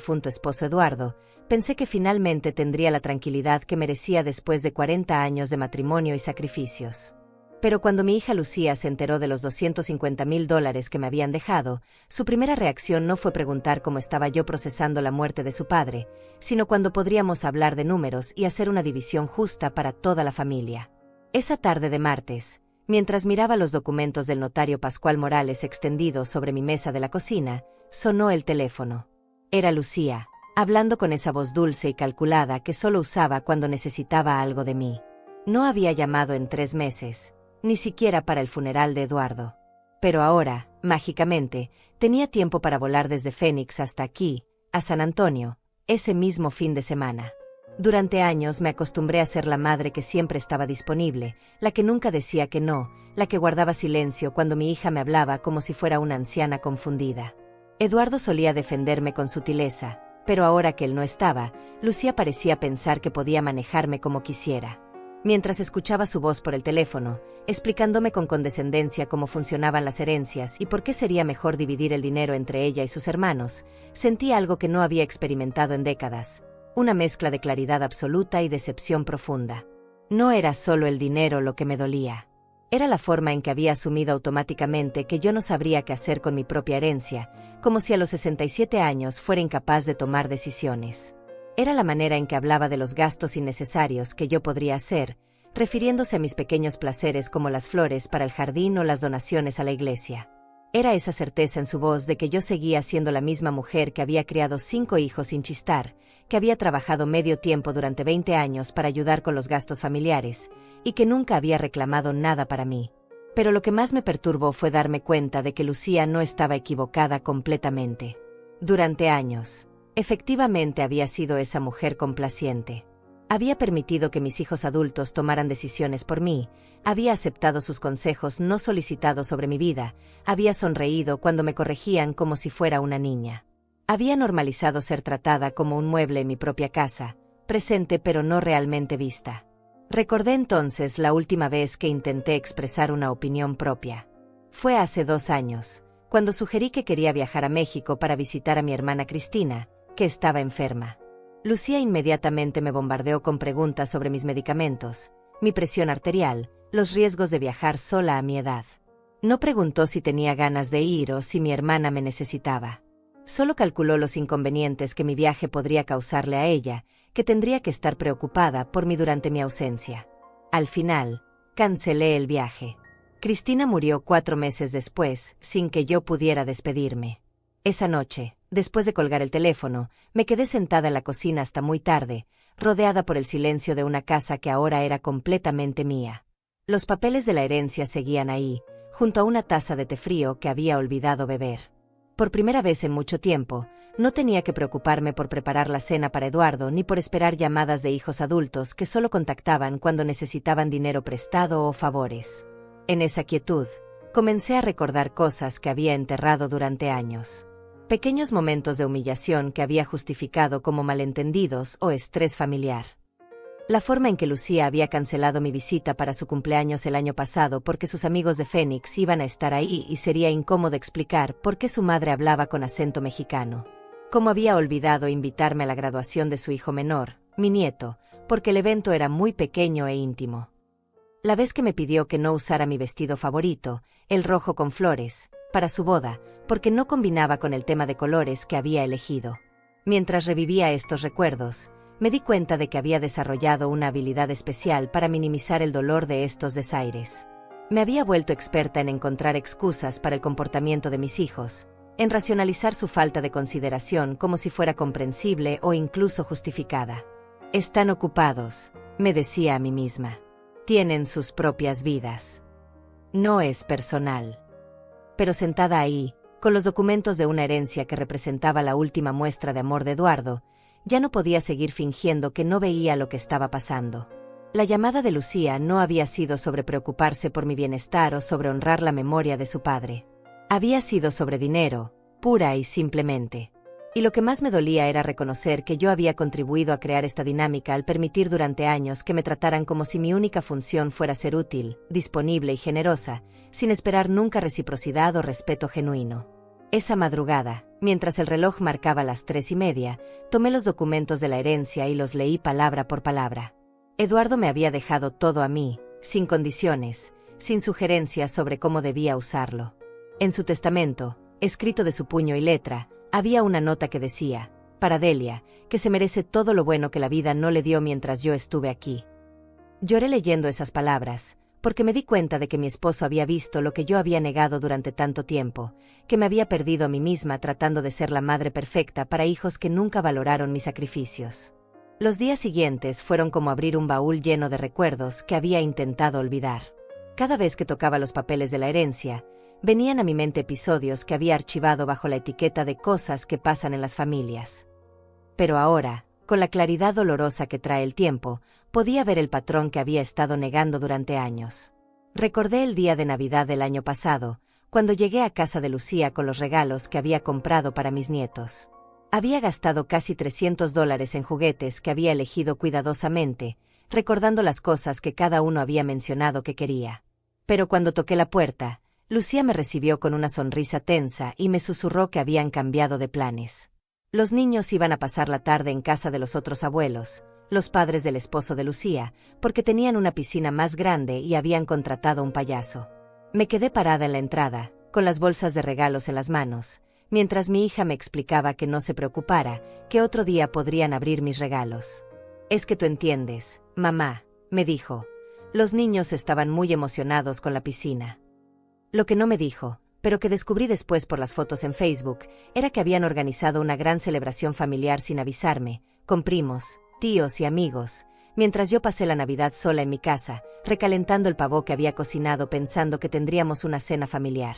difunto esposo Eduardo, pensé que finalmente tendría la tranquilidad que merecía después de 40 años de matrimonio y sacrificios. Pero cuando mi hija Lucía se enteró de los $250,000 que me habían dejado, su primera reacción no fue preguntar cómo estaba yo procesando la muerte de su padre, sino cuándo podríamos hablar de números y hacer una división justa para toda la familia. Esa tarde de martes, mientras miraba los documentos del notario Pascual Morales extendidos sobre mi mesa de la cocina, sonó el teléfono. Era Lucía, hablando con esa voz dulce y calculada que solo usaba cuando necesitaba algo de mí. No había llamado en 3 meses. Ni siquiera para el funeral de Eduardo. Pero ahora, mágicamente, tenía tiempo para volar desde Phoenix hasta aquí, a San Antonio, ese mismo fin de semana. Durante años me acostumbré a ser la madre que siempre estaba disponible, la que nunca decía que no, la que guardaba silencio cuando mi hija me hablaba como si fuera una anciana confundida. Eduardo solía defenderme con sutileza, pero ahora que él no estaba, Lucía parecía pensar que podía manejarme como quisiera. Mientras escuchaba su voz por el teléfono, explicándome con condescendencia cómo funcionaban las herencias y por qué sería mejor dividir el dinero entre ella y sus hermanos, sentí algo que no había experimentado en décadas, una mezcla de claridad absoluta y decepción profunda. No era solo el dinero lo que me dolía. Era la forma en que había asumido automáticamente que yo no sabría qué hacer con mi propia herencia, como si a los 67 años fuera incapaz de tomar decisiones. Era la manera en que hablaba de los gastos innecesarios que yo podría hacer, refiriéndose a mis pequeños placeres como las flores para el jardín o las donaciones a la iglesia. Era esa certeza en su voz de que yo seguía siendo la misma mujer que había criado 5 hijos sin chistar, que había trabajado medio tiempo durante 20 años para ayudar con los gastos familiares, y que nunca había reclamado nada para mí. Pero lo que más me perturbó fue darme cuenta de que Lucía no estaba equivocada completamente. Durante años, efectivamente había sido esa mujer complaciente. Había permitido que mis hijos adultos tomaran decisiones por mí, había aceptado sus consejos no solicitados sobre mi vida, había sonreído cuando me corregían como si fuera una niña. Había normalizado ser tratada como un mueble en mi propia casa, presente pero no realmente vista. Recordé entonces la última vez que intenté expresar una opinión propia. Fue hace 2 años, cuando sugerí que quería viajar a México para visitar a mi hermana Cristina, que estaba enferma. Lucía inmediatamente me bombardeó con preguntas sobre mis medicamentos, mi presión arterial, los riesgos de viajar sola a mi edad. No preguntó si tenía ganas de ir o si mi hermana me necesitaba. Solo calculó los inconvenientes que mi viaje podría causarle a ella, que tendría que estar preocupada por mí durante mi ausencia. Al final, cancelé el viaje. Cristina murió 4 meses después, sin que yo pudiera despedirme. Esa noche, después de colgar el teléfono, me quedé sentada en la cocina hasta muy tarde, rodeada por el silencio de una casa que ahora era completamente mía. Los papeles de la herencia seguían ahí, junto a una taza de té frío que había olvidado beber. Por primera vez en mucho tiempo, no tenía que preocuparme por preparar la cena para Eduardo ni por esperar llamadas de hijos adultos que solo contactaban cuando necesitaban dinero prestado o favores. En esa quietud, comencé a recordar cosas que había enterrado durante años. Pequeños momentos de humillación que había justificado como malentendidos o estrés familiar. La forma en que Lucía había cancelado mi visita para su cumpleaños el año pasado porque sus amigos de Phoenix iban a estar ahí y sería incómodo explicar por qué su madre hablaba con acento mexicano. Cómo había olvidado invitarme a la graduación de su hijo menor, mi nieto, porque el evento era muy pequeño e íntimo. La vez que me pidió que no usara mi vestido favorito, el rojo con flores, para su boda, porque no combinaba con el tema de colores que había elegido. Mientras revivía estos recuerdos, me di cuenta de que había desarrollado una habilidad especial para minimizar el dolor de estos desaires. Me había vuelto experta en encontrar excusas para el comportamiento de mis hijos, en racionalizar su falta de consideración como si fuera comprensible o incluso justificada. Están ocupados, me decía a mí misma. Tienen sus propias vidas. No es personal. Pero sentada ahí, con los documentos de una herencia que representaba la última muestra de amor de Eduardo, ya no podía seguir fingiendo que no veía lo que estaba pasando. La llamada de Lucía no había sido sobre preocuparse por mi bienestar o sobre honrar la memoria de su padre. Había sido sobre dinero, pura y simplemente. Y lo que más me dolía era reconocer que yo había contribuido a crear esta dinámica al permitir durante años que me trataran como si mi única función fuera ser útil, disponible y generosa, sin esperar nunca reciprocidad o respeto genuino. Esa madrugada, mientras el reloj marcaba las 3:30, tomé los documentos de la herencia y los leí palabra por palabra. Eduardo me había dejado todo a mí, sin condiciones, sin sugerencias sobre cómo debía usarlo. En su testamento, escrito de su puño y letra, había una nota que decía: para Delia, que se merece todo lo bueno que la vida no le dio mientras yo estuve aquí. Lloré leyendo esas palabras, porque me di cuenta de que mi esposo había visto lo que yo había negado durante tanto tiempo, que me había perdido a mí misma tratando de ser la madre perfecta para hijos que nunca valoraron mis sacrificios. Los días siguientes fueron como abrir un baúl lleno de recuerdos que había intentado olvidar. Cada vez que tocaba los papeles de la herencia, venían a mi mente episodios que había archivado bajo la etiqueta de cosas que pasan en las familias. Pero ahora, con la claridad dolorosa que trae el tiempo, podía ver el patrón que había estado negando durante años. Recordé el día de Navidad del año pasado, cuando llegué a casa de Lucía con los regalos que había comprado para mis nietos. Había gastado casi $300 en juguetes que había elegido cuidadosamente, recordando las cosas que cada uno había mencionado que quería. Pero cuando toqué la puerta, Lucía me recibió con una sonrisa tensa y me susurró que habían cambiado de planes. Los niños iban a pasar la tarde en casa de los otros abuelos, los padres del esposo de Lucía, porque tenían una piscina más grande y habían contratado un payaso. Me quedé parada en la entrada, con las bolsas de regalos en las manos, mientras mi hija me explicaba que no se preocupara, que otro día podrían abrir mis regalos. «Es que tú entiendes, mamá», me dijo. Los niños estaban muy emocionados con la piscina. Lo que no me dijo, pero que descubrí después por las fotos en Facebook, era que habían organizado una gran celebración familiar sin avisarme, con primos, tíos y amigos, mientras yo pasé la Navidad sola en mi casa, recalentando el pavó que había cocinado pensando que tendríamos una cena familiar.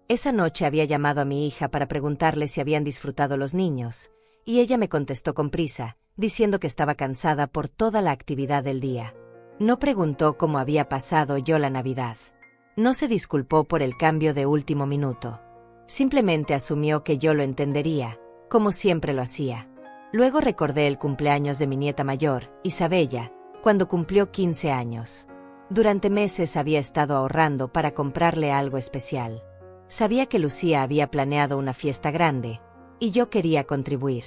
Esa noche había llamado a mi hija para preguntarle si habían disfrutado los niños, y ella me contestó con prisa, diciendo que estaba cansada por toda la actividad del día. No preguntó cómo había pasado yo la Navidad. No se disculpó por el cambio de último minuto. Simplemente asumió que yo lo entendería, como siempre lo hacía. Luego recordé el cumpleaños de mi nieta mayor, Isabella, cuando cumplió 15 años. Durante meses había estado ahorrando para comprarle algo especial. Sabía que Lucía había planeado una fiesta grande, y yo quería contribuir.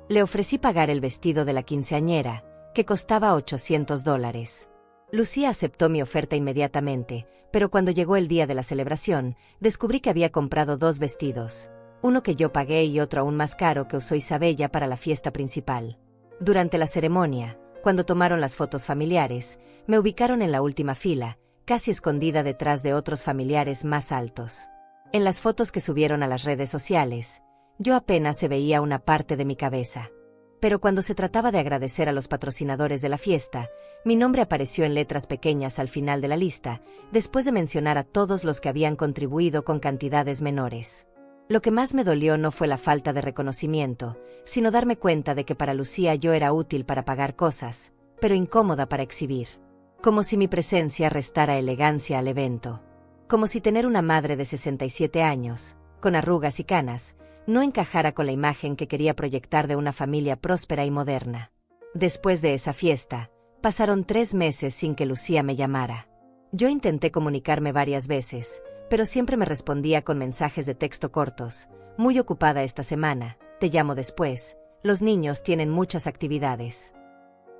Le ofrecí pagar el vestido de la quinceañera, que costaba $800. Lucía aceptó mi oferta inmediatamente, pero cuando llegó el día de la celebración, descubrí que había comprado 2 vestidos. Uno que yo pagué y otro aún más caro que usó Isabella para la fiesta principal. Durante la ceremonia, cuando tomaron las fotos familiares, me ubicaron en la última fila, casi escondida detrás de otros familiares más altos. En las fotos que subieron a las redes sociales, yo apenas se veía una parte de mi cabeza. Pero cuando se trataba de agradecer a los patrocinadores de la fiesta, mi nombre apareció en letras pequeñas al final de la lista, después de mencionar a todos los que habían contribuido con cantidades menores. Lo que más me dolió no fue la falta de reconocimiento, sino darme cuenta de que para Lucía yo era útil para pagar cosas, pero incómoda para exhibir. Como si mi presencia restara elegancia al evento. Como si tener una madre de 67 años, con arrugas y canas, no encajara con la imagen que quería proyectar de una familia próspera y moderna. Después de esa fiesta, pasaron 3 meses sin que Lucía me llamara. Yo intenté comunicarme varias veces, pero siempre me respondía con mensajes de texto cortos: «Muy ocupada esta semana, te llamo después, los niños tienen muchas actividades».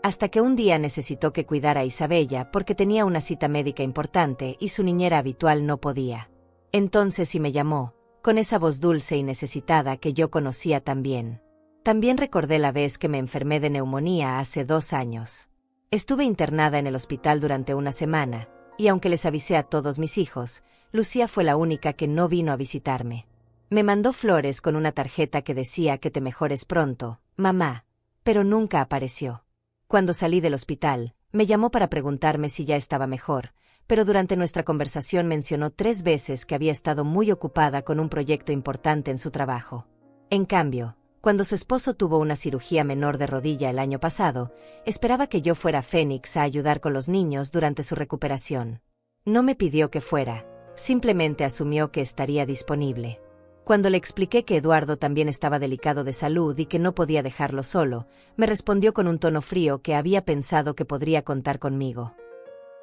Hasta que un día necesitó que cuidara a Isabella porque tenía una cita médica importante y su niñera habitual no podía. Entonces sí me llamó, con esa voz dulce y necesitada que yo conocía tan bien. También recordé la vez que me enfermé de neumonía hace 2 años. Estuve internada en el hospital durante una semana, y aunque les avisé a todos mis hijos, Lucía fue la única que no vino a visitarme. Me mandó flores con una tarjeta que decía que te mejores pronto, mamá, pero nunca apareció. Cuando salí del hospital, me llamó para preguntarme si ya estaba mejor, pero durante nuestra conversación mencionó 3 veces que había estado muy ocupada con un proyecto importante en su trabajo. En cambio, cuando su esposo tuvo una cirugía menor de rodilla el año pasado, esperaba que yo fuera a Phoenix a ayudar con los niños durante su recuperación. No me pidió que fuera, simplemente asumió que estaría disponible. Cuando le expliqué que Eduardo también estaba delicado de salud y que no podía dejarlo solo, me respondió con un tono frío que había pensado que podría contar conmigo.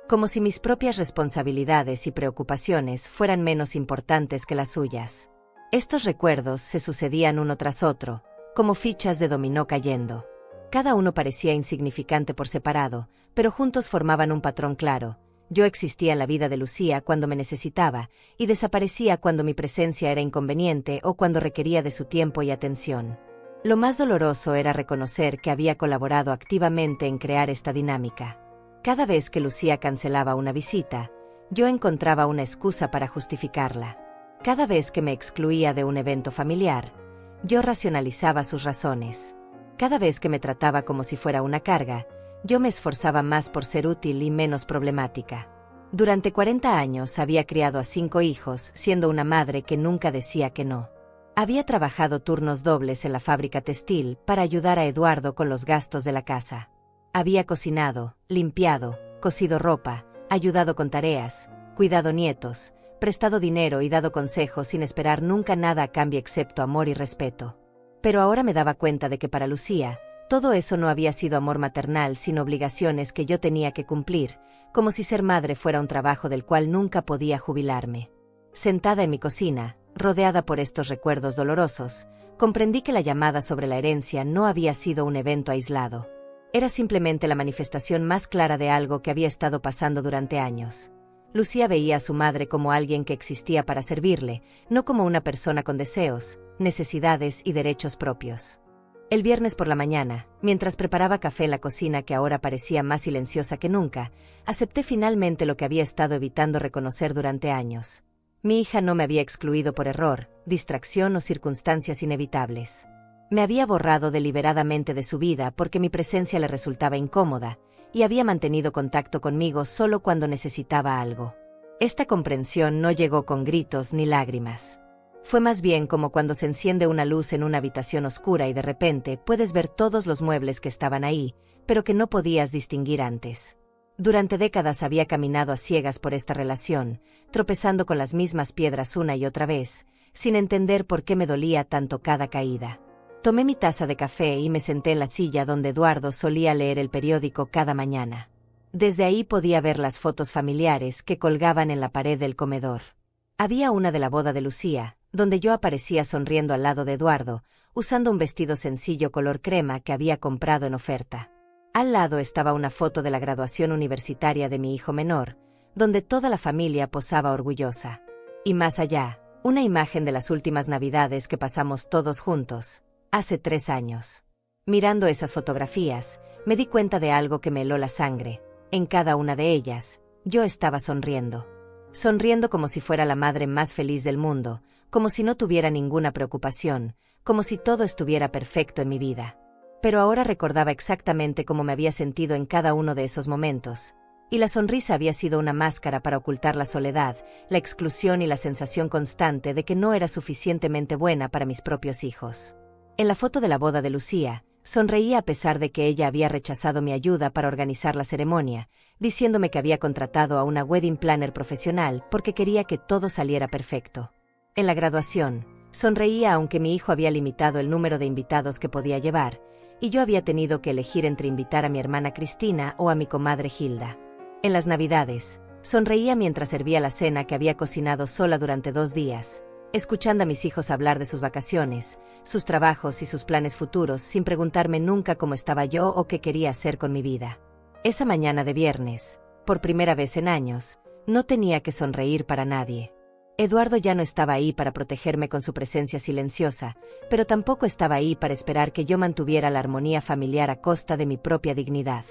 Como si mis propias responsabilidades y preocupaciones fueran menos importantes que las suyas. Estos recuerdos se sucedían uno tras otro, como fichas de dominó cayendo. Cada uno parecía insignificante por separado, pero juntos formaban un patrón claro. Yo existía en la vida de Lucía cuando me necesitaba, y desaparecía cuando mi presencia era inconveniente o cuando requería de su tiempo y atención. Lo más doloroso era reconocer que había colaborado activamente en crear esta dinámica. Cada vez que Lucía cancelaba una visita, yo encontraba una excusa para justificarla. Cada vez que me excluía de un evento familiar, yo racionalizaba sus razones. Cada vez que me trataba como si fuera una carga, yo me esforzaba más por ser útil y menos problemática. Durante 40 años había criado a 5 hijos, siendo una madre que nunca decía que no. Había trabajado turnos dobles en la fábrica textil para ayudar a Eduardo con los gastos de la casa. Había cocinado, limpiado, cosido ropa, ayudado con tareas, cuidado nietos, prestado dinero y dado consejos sin esperar nunca nada a cambio excepto amor y respeto. Pero ahora me daba cuenta de que para Lucía, todo eso no había sido amor maternal sino obligaciones que yo tenía que cumplir, como si ser madre fuera un trabajo del cual nunca podía jubilarme. Sentada en mi cocina, rodeada por estos recuerdos dolorosos, comprendí que la llamada sobre la herencia no había sido un evento aislado. Era simplemente la manifestación más clara de algo que había estado pasando durante años. Lucía veía a su madre como alguien que existía para servirle, no como una persona con deseos, necesidades y derechos propios. El viernes por la mañana, mientras preparaba café en la cocina que ahora parecía más silenciosa que nunca, acepté finalmente lo que había estado evitando reconocer durante años. Mi hija no me había excluido por error, distracción o circunstancias inevitables. Me había borrado deliberadamente de su vida porque mi presencia le resultaba incómoda, y había mantenido contacto conmigo solo cuando necesitaba algo. Esta comprensión no llegó con gritos ni lágrimas. Fue más bien como cuando se enciende una luz en una habitación oscura y de repente puedes ver todos los muebles que estaban ahí, pero que no podías distinguir antes. Durante décadas había caminado a ciegas por esta relación, tropezando con las mismas piedras una y otra vez, sin entender por qué me dolía tanto cada caída. Tomé mi taza de café y me senté en la silla donde Eduardo solía leer el periódico cada mañana. Desde ahí podía ver las fotos familiares que colgaban en la pared del comedor. Había una de la boda de Lucía, donde yo aparecía sonriendo al lado de Eduardo, usando un vestido sencillo color crema que había comprado en oferta. Al lado estaba una foto de la graduación universitaria de mi hijo menor, donde toda la familia posaba orgullosa. Y más allá, una imagen de las últimas Navidades que pasamos todos juntos, hace 3 años. Mirando esas fotografías, me di cuenta de algo que me heló la sangre. En cada una de ellas, yo estaba sonriendo. Sonriendo como si fuera la madre más feliz del mundo, como si no tuviera ninguna preocupación, como si todo estuviera perfecto en mi vida. Pero ahora recordaba exactamente cómo me había sentido en cada uno de esos momentos. Y la sonrisa había sido una máscara para ocultar la soledad, la exclusión y la sensación constante de que no era suficientemente buena para mis propios hijos. En la foto de la boda de Lucía, sonreía a pesar de que ella había rechazado mi ayuda para organizar la ceremonia, diciéndome que había contratado a una wedding planner profesional porque quería que todo saliera perfecto. En la graduación, sonreía aunque mi hijo había limitado el número de invitados que podía llevar, y yo había tenido que elegir entre invitar a mi hermana Cristina o a mi comadre Hilda. En las Navidades, sonreía mientras servía la cena que había cocinado sola durante 2 días, escuchando a mis hijos hablar de sus vacaciones, sus trabajos y sus planes futuros sin preguntarme nunca cómo estaba yo o qué quería hacer con mi vida. Esa mañana de viernes, por primera vez en años, no tenía que sonreír para nadie. Eduardo ya no estaba ahí para protegerme con su presencia silenciosa, pero tampoco estaba ahí para esperar que yo mantuviera la armonía familiar a costa de mi propia dignidad.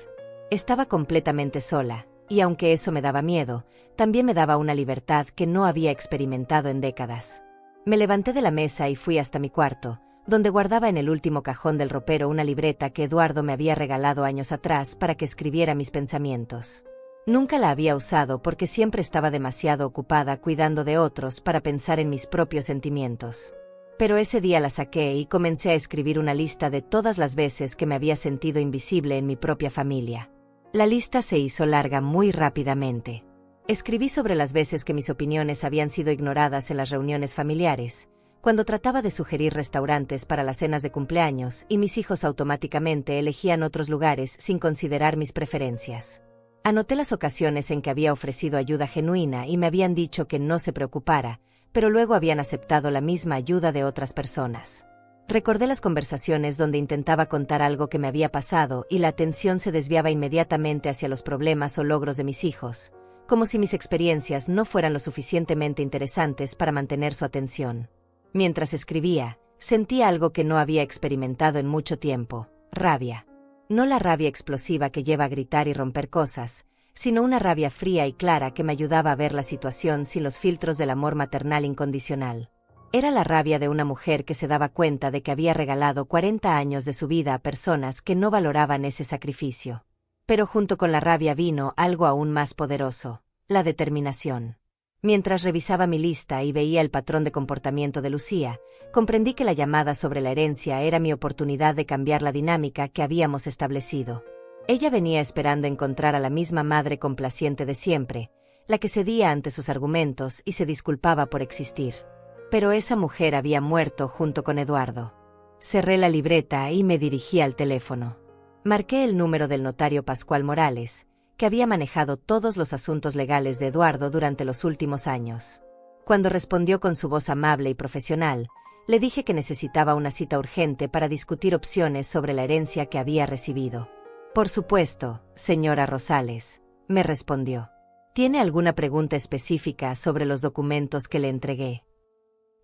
Estaba completamente sola, y aunque eso me daba miedo, también me daba una libertad que no había experimentado en décadas. Me levanté de la mesa y fui hasta mi cuarto, donde guardaba en el último cajón del ropero una libreta que Eduardo me había regalado años atrás para que escribiera mis pensamientos. Nunca la había usado porque siempre estaba demasiado ocupada cuidando de otros para pensar en mis propios sentimientos. Pero ese día la saqué y comencé a escribir una lista de todas las veces que me había sentido invisible en mi propia familia. La lista se hizo larga muy rápidamente. Escribí sobre las veces que mis opiniones habían sido ignoradas en las reuniones familiares, cuando trataba de sugerir restaurantes para las cenas de cumpleaños y mis hijos automáticamente elegían otros lugares sin considerar mis preferencias. Anoté las ocasiones en que había ofrecido ayuda genuina y me habían dicho que no se preocupara, pero luego habían aceptado la misma ayuda de otras personas. Recordé las conversaciones donde intentaba contar algo que me había pasado y la atención se desviaba inmediatamente hacia los problemas o logros de mis hijos, como si mis experiencias no fueran lo suficientemente interesantes para mantener su atención. Mientras escribía, sentía algo que no había experimentado en mucho tiempo: rabia. No la rabia explosiva que lleva a gritar y romper cosas, sino una rabia fría y clara que me ayudaba a ver la situación sin los filtros del amor maternal incondicional. Era la rabia de una mujer que se daba cuenta de que había regalado 40 años de su vida a personas que no valoraban ese sacrificio. Pero junto con la rabia vino algo aún más poderoso: la determinación. Mientras revisaba mi lista y veía el patrón de comportamiento de Lucía, comprendí que la llamada sobre la herencia era mi oportunidad de cambiar la dinámica que habíamos establecido. Ella venía esperando encontrar a la misma madre complaciente de siempre, la que cedía ante sus argumentos y se disculpaba por existir. Pero esa mujer había muerto junto con Eduardo. Cerré la libreta y me dirigí al teléfono. Marqué el número del notario Pascual Morales, que había manejado todos los asuntos legales de Eduardo durante los últimos años. Cuando respondió con su voz amable y profesional, le dije que necesitaba una cita urgente para discutir opciones sobre la herencia que había recibido. Por supuesto, señora Rosales, me respondió. ¿Tiene alguna pregunta específica sobre los documentos que le entregué?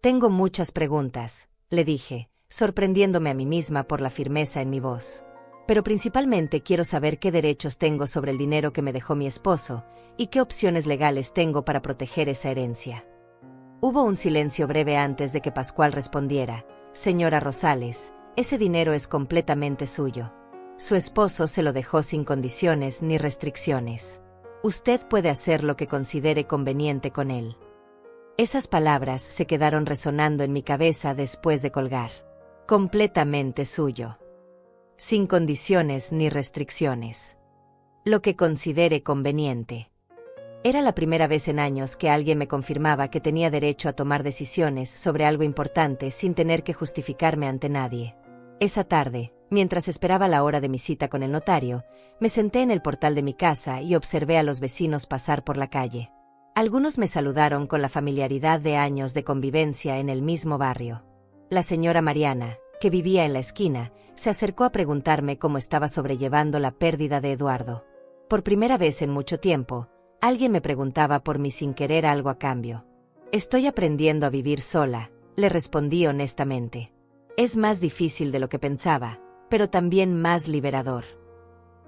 Tengo muchas preguntas, le dije, sorprendiéndome a mí misma por la firmeza en mi voz. Pero principalmente quiero saber qué derechos tengo sobre el dinero que me dejó mi esposo y qué opciones legales tengo para proteger esa herencia. Hubo un silencio breve antes de que Pascual respondiera: señora Rosales, ese dinero es completamente suyo. Su esposo se lo dejó sin condiciones ni restricciones. Usted puede hacer lo que considere conveniente con él. Esas palabras se quedaron resonando en mi cabeza después de colgar. Completamente suyo. Sin condiciones ni restricciones. Lo que considere conveniente. Era la primera vez en años que alguien me confirmaba que tenía derecho a tomar decisiones sobre algo importante sin tener que justificarme ante nadie. Esa tarde, mientras esperaba la hora de mi cita con el notario, me senté en el portal de mi casa y observé a los vecinos pasar por la calle. Algunos me saludaron con la familiaridad de años de convivencia en el mismo barrio. La señora Mariana, que vivía en la esquina, se acercó a preguntarme cómo estaba sobrellevando la pérdida de Eduardo. Por primera vez en mucho tiempo, alguien me preguntaba por mí sin querer algo a cambio. Estoy aprendiendo a vivir sola, le respondí honestamente. Es más difícil de lo que pensaba, pero también más liberador.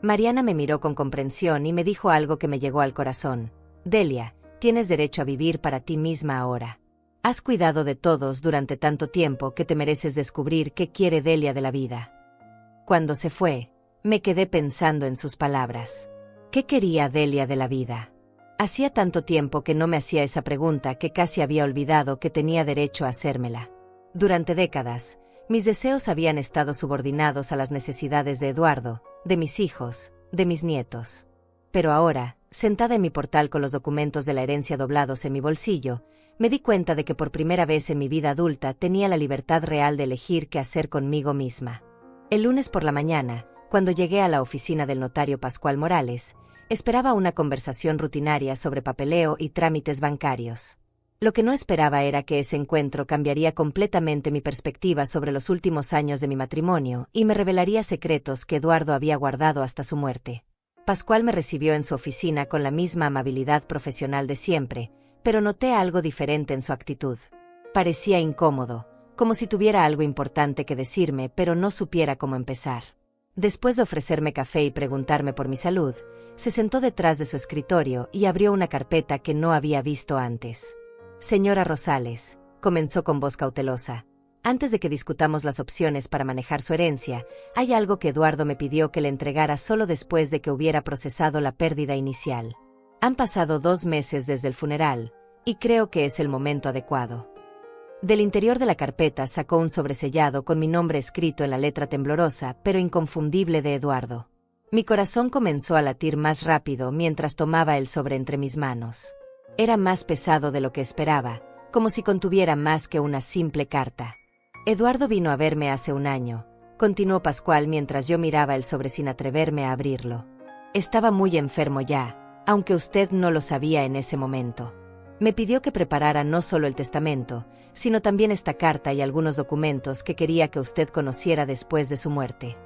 Mariana me miró con comprensión y me dijo algo que me llegó al corazón. Delia, tienes derecho a vivir para ti misma ahora. Has cuidado de todos durante tanto tiempo que te mereces descubrir qué quiere Delia de la vida. Cuando se fue, me quedé pensando en sus palabras. ¿Qué quería Delia de la vida? Hacía tanto tiempo que no me hacía esa pregunta que casi había olvidado que tenía derecho a hacérmela. Durante décadas, mis deseos habían estado subordinados a las necesidades de Eduardo, de mis hijos, de mis nietos. Pero ahora, sentada en mi portal con los documentos de la herencia doblados en mi bolsillo, me di cuenta de que por primera vez en mi vida adulta tenía la libertad real de elegir qué hacer conmigo misma. El lunes por la mañana, cuando llegué a la oficina del notario Pascual Morales, esperaba una conversación rutinaria sobre papeleo y trámites bancarios. Lo que no esperaba era que ese encuentro cambiaría completamente mi perspectiva sobre los últimos años de mi matrimonio y me revelaría secretos que Eduardo había guardado hasta su muerte. Pascual me recibió en su oficina con la misma amabilidad profesional de siempre, pero noté algo diferente en su actitud. Parecía incómodo, como si tuviera algo importante que decirme, pero no supiera cómo empezar. Después de ofrecerme café y preguntarme por mi salud, se sentó detrás de su escritorio y abrió una carpeta que no había visto antes. Señora Rosales, comenzó con voz cautelosa. Antes de que discutamos las opciones para manejar su herencia, hay algo que Eduardo me pidió que le entregara solo después de que hubiera procesado la pérdida inicial. Han pasado 2 meses desde el funeral, y creo que es el momento adecuado. Del interior de la carpeta sacó un sobresellado con mi nombre escrito en la letra temblorosa pero inconfundible de Eduardo. Mi corazón comenzó a latir más rápido mientras tomaba el sobre entre mis manos. Era más pesado de lo que esperaba, como si contuviera más que una simple carta. Eduardo vino a verme hace 1 año, continuó Pascual mientras yo miraba el sobre sin atreverme a abrirlo. Estaba muy enfermo ya, aunque usted no lo sabía en ese momento. Me pidió que preparara no solo el testamento, sino también esta carta y algunos documentos que quería que usted conociera después de su muerte.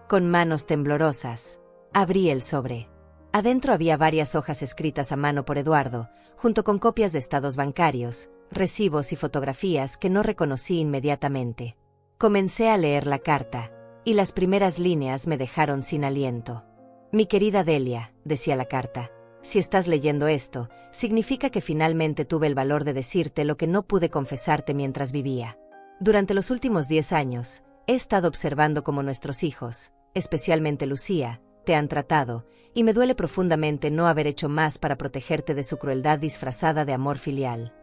Con manos temblorosas, abrí el sobre. Adentro había varias hojas escritas a mano por Eduardo, junto con copias de estados bancarios, recibos y fotografías que no reconocí inmediatamente. Comencé a leer la carta, y las primeras líneas me dejaron sin aliento. Mi querida Delia, decía la carta, si estás leyendo esto, significa que finalmente tuve el valor de decirte lo que no pude confesarte mientras vivía. Durante los últimos 10 años, he estado observando cómo nuestros hijos, especialmente Lucía, te han tratado, y me duele profundamente no haber hecho más para protegerte de su crueldad disfrazada de amor filial.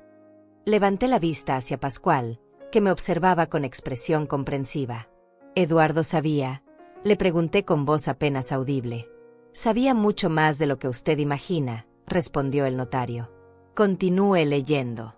Levanté la vista hacia Pascual, que me observaba con expresión comprensiva. ¿Eduardo sabía? Le pregunté con voz apenas audible. Sabía mucho más de lo que usted imagina, respondió el notario. Continúe leyendo.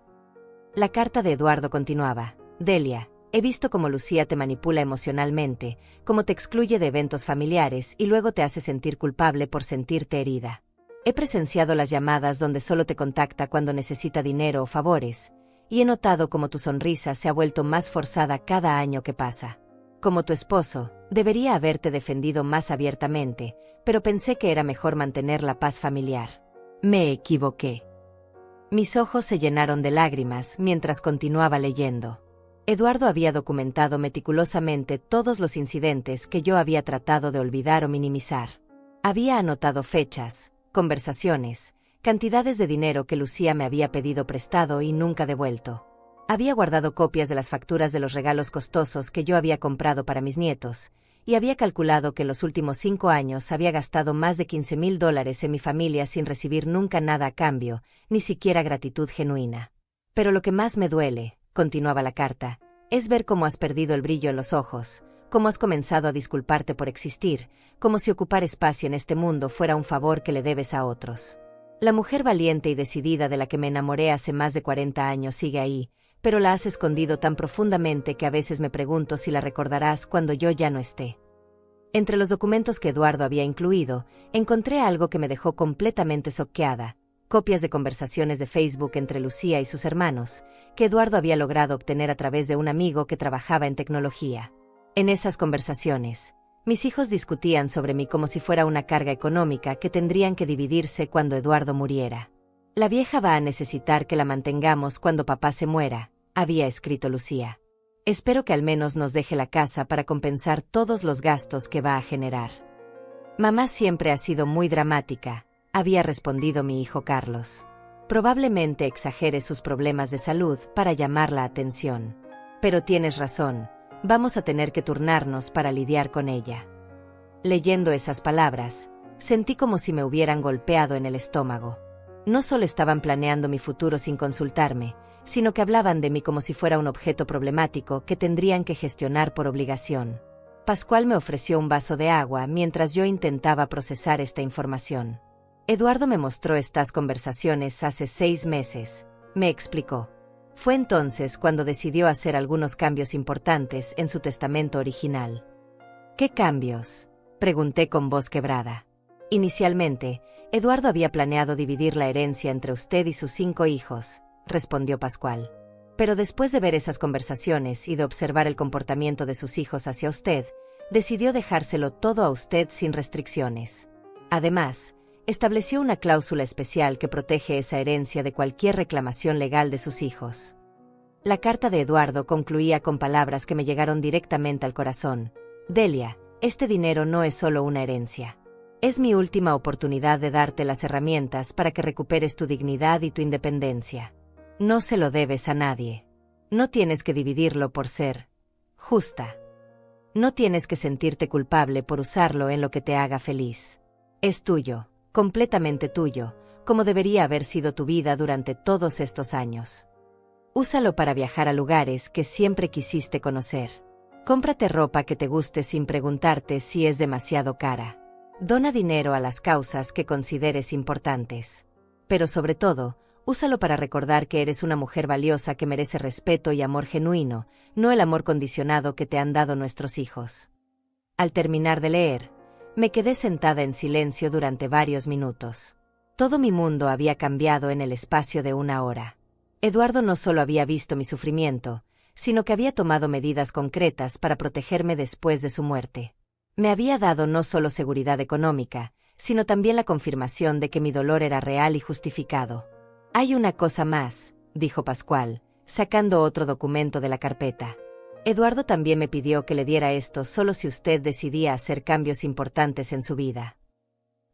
La carta de Eduardo continuaba. Delia, he visto cómo Lucía te manipula emocionalmente, cómo te excluye de eventos familiares y luego te hace sentir culpable por sentirte herida. He presenciado las llamadas donde solo te contacta cuando necesita dinero o favores, y he notado cómo tu sonrisa se ha vuelto más forzada cada año que pasa. Como tu esposo, debería haberte defendido más abiertamente, pero pensé que era mejor mantener la paz familiar. Me equivoqué. Mis ojos se llenaron de lágrimas mientras continuaba leyendo. Eduardo había documentado meticulosamente todos los incidentes que yo había tratado de olvidar o minimizar. Había anotado fechas, conversaciones, cantidades de dinero que Lucía me había pedido prestado y nunca devuelto. Había guardado copias de las facturas de los regalos costosos que yo había comprado para mis nietos, y había calculado que en los últimos 5 años había gastado más de $15,000 en mi familia sin recibir nunca nada a cambio, ni siquiera gratitud genuina. Pero lo que más me duele, continuaba la carta, es ver cómo has perdido el brillo en los ojos, cómo has comenzado a disculparte por existir, como si ocupar espacio en este mundo fuera un favor que le debes a otros. La mujer valiente y decidida de la que me enamoré hace más de 40 años sigue ahí, pero la has escondido tan profundamente que a veces me pregunto si la recordarás cuando yo ya no esté. Entre los documentos que Eduardo había incluido, encontré algo que me dejó completamente choqueada, copias de conversaciones de Facebook entre Lucía y sus hermanos, que Eduardo había logrado obtener a través de un amigo que trabajaba en tecnología. En esas conversaciones, mis hijos discutían sobre mí como si fuera una carga económica que tendrían que dividirse cuando Eduardo muriera. La vieja va a necesitar que la mantengamos cuando papá se muera, había escrito Lucía. Espero que al menos nos deje la casa para compensar todos los gastos que va a generar. Mamá siempre ha sido muy dramática, había respondido mi hijo Carlos. Probablemente exagere sus problemas de salud para llamar la atención. Pero tienes razón, vamos a tener que turnarnos para lidiar con ella. Leyendo esas palabras, sentí como si me hubieran golpeado en el estómago. No solo estaban planeando mi futuro sin consultarme, sino que hablaban de mí como si fuera un objeto problemático que tendrían que gestionar por obligación. Pascual me ofreció un vaso de agua mientras yo intentaba procesar esta información. Eduardo me mostró estas conversaciones hace 6 meses, me explicó. Fue entonces cuando decidió hacer algunos cambios importantes en su testamento original. ¿Qué cambios?, pregunté con voz quebrada. Inicialmente, Eduardo había planeado dividir la herencia entre usted y sus 5 hijos, respondió Pascual. Pero después de ver esas conversaciones y de observar el comportamiento de sus hijos hacia usted, decidió dejárselo todo a usted sin restricciones. Además, estableció una cláusula especial que protege esa herencia de cualquier reclamación legal de sus hijos. La carta de Eduardo concluía con palabras que me llegaron directamente al corazón. Delia, este dinero no es solo una herencia. Es mi última oportunidad de darte las herramientas para que recuperes tu dignidad y tu independencia. No se lo debes a nadie. No tienes que dividirlo por ser justa. No tienes que sentirte culpable por usarlo en lo que te haga feliz. Es tuyo, completamente tuyo, como debería haber sido tu vida durante todos estos años. Úsalo para viajar a lugares que siempre quisiste conocer. Cómprate ropa que te guste sin preguntarte si es demasiado cara. Dona dinero a las causas que consideres importantes. Pero sobre todo, úsalo para recordar que eres una mujer valiosa que merece respeto y amor genuino, no el amor condicionado que te han dado nuestros hijos. Al terminar de leer, me quedé sentada en silencio durante varios minutos. Todo mi mundo había cambiado en el espacio de una hora. Eduardo no solo había visto mi sufrimiento, sino que había tomado medidas concretas para protegerme después de su muerte. Me había dado no solo seguridad económica, sino también la confirmación de que mi dolor era real y justificado. «Hay una cosa más», dijo Pascual, sacando otro documento de la carpeta. «Eduardo también me pidió que le diera esto solo si usted decidía hacer cambios importantes en su vida».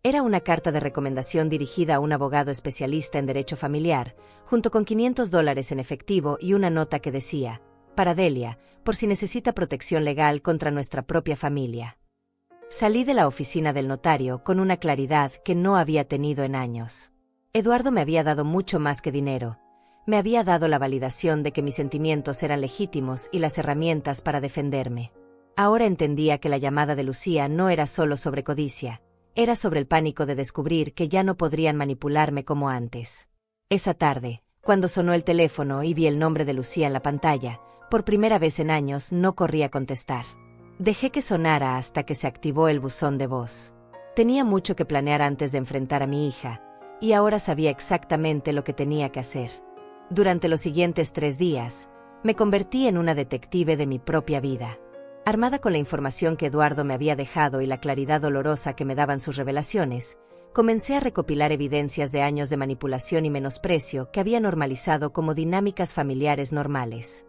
Era una carta de recomendación dirigida a un abogado especialista en derecho familiar, junto con $500 en efectivo y una nota que decía: «Para Delia, por si necesita protección legal contra nuestra propia familia». Salí de la oficina del notario con una claridad que no había tenido en años. Eduardo me había dado mucho más que dinero. Me había dado la validación de que mis sentimientos eran legítimos y las herramientas para defenderme. Ahora entendía que la llamada de Lucía no era solo sobre codicia, era sobre el pánico de descubrir que ya no podrían manipularme como antes. Esa tarde, cuando sonó el teléfono y vi el nombre de Lucía en la pantalla, por primera vez en años no corrí a contestar. Dejé que sonara hasta que se activó el buzón de voz. Tenía mucho que planear antes de enfrentar a mi hija, y ahora sabía exactamente lo que tenía que hacer. Durante los siguientes 3 días, me convertí en una detective de mi propia vida. Armada con la información que Eduardo me había dejado y la claridad dolorosa que me daban sus revelaciones, comencé a recopilar evidencias de años de manipulación y menosprecio que había normalizado como dinámicas familiares normales.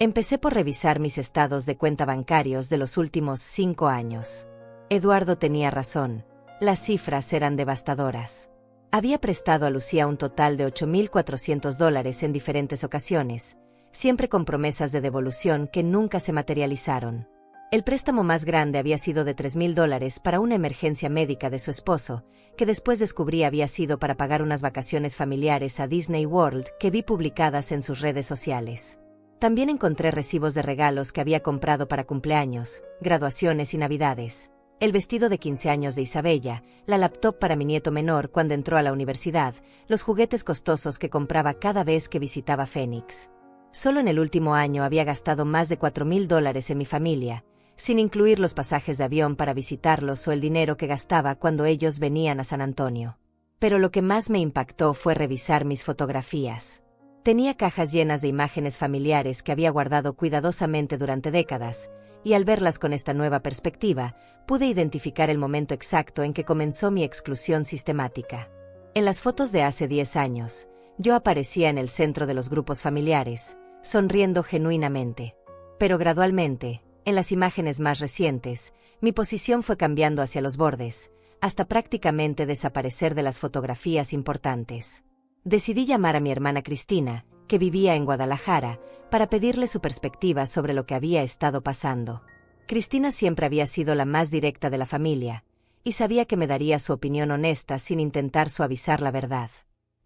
Empecé por revisar mis estados de cuenta bancarios de los últimos 5 años. Eduardo tenía razón, las cifras eran devastadoras. Había prestado a Lucía un total de $8,400 en diferentes ocasiones, siempre con promesas de devolución que nunca se materializaron. El préstamo más grande había sido de $3,000 para una emergencia médica de su esposo, que después descubrí había sido para pagar unas vacaciones familiares a Disney World que vi publicadas en sus redes sociales. También encontré recibos de regalos que había comprado para cumpleaños, graduaciones y navidades. El vestido de 15 años de Isabella, la laptop para mi nieto menor cuando entró a la universidad, los juguetes costosos que compraba cada vez que visitaba Phoenix. Solo en el último año había gastado más de $4,000 en mi familia, sin incluir los pasajes de avión para visitarlos o el dinero que gastaba cuando ellos venían a San Antonio. Pero lo que más me impactó fue revisar mis fotografías. Tenía cajas llenas de imágenes familiares que había guardado cuidadosamente durante décadas, y al verlas con esta nueva perspectiva, pude identificar el momento exacto en que comenzó mi exclusión sistemática. En las fotos de hace 10 años, yo aparecía en el centro de los grupos familiares, sonriendo genuinamente. Pero gradualmente, en las imágenes más recientes, mi posición fue cambiando hacia los bordes, hasta prácticamente desaparecer de las fotografías importantes. Decidí llamar a mi hermana Cristina, que vivía en Guadalajara, para pedirle su perspectiva sobre lo que había estado pasando. Cristina siempre había sido la más directa de la familia, y sabía que me daría su opinión honesta sin intentar suavizar la verdad.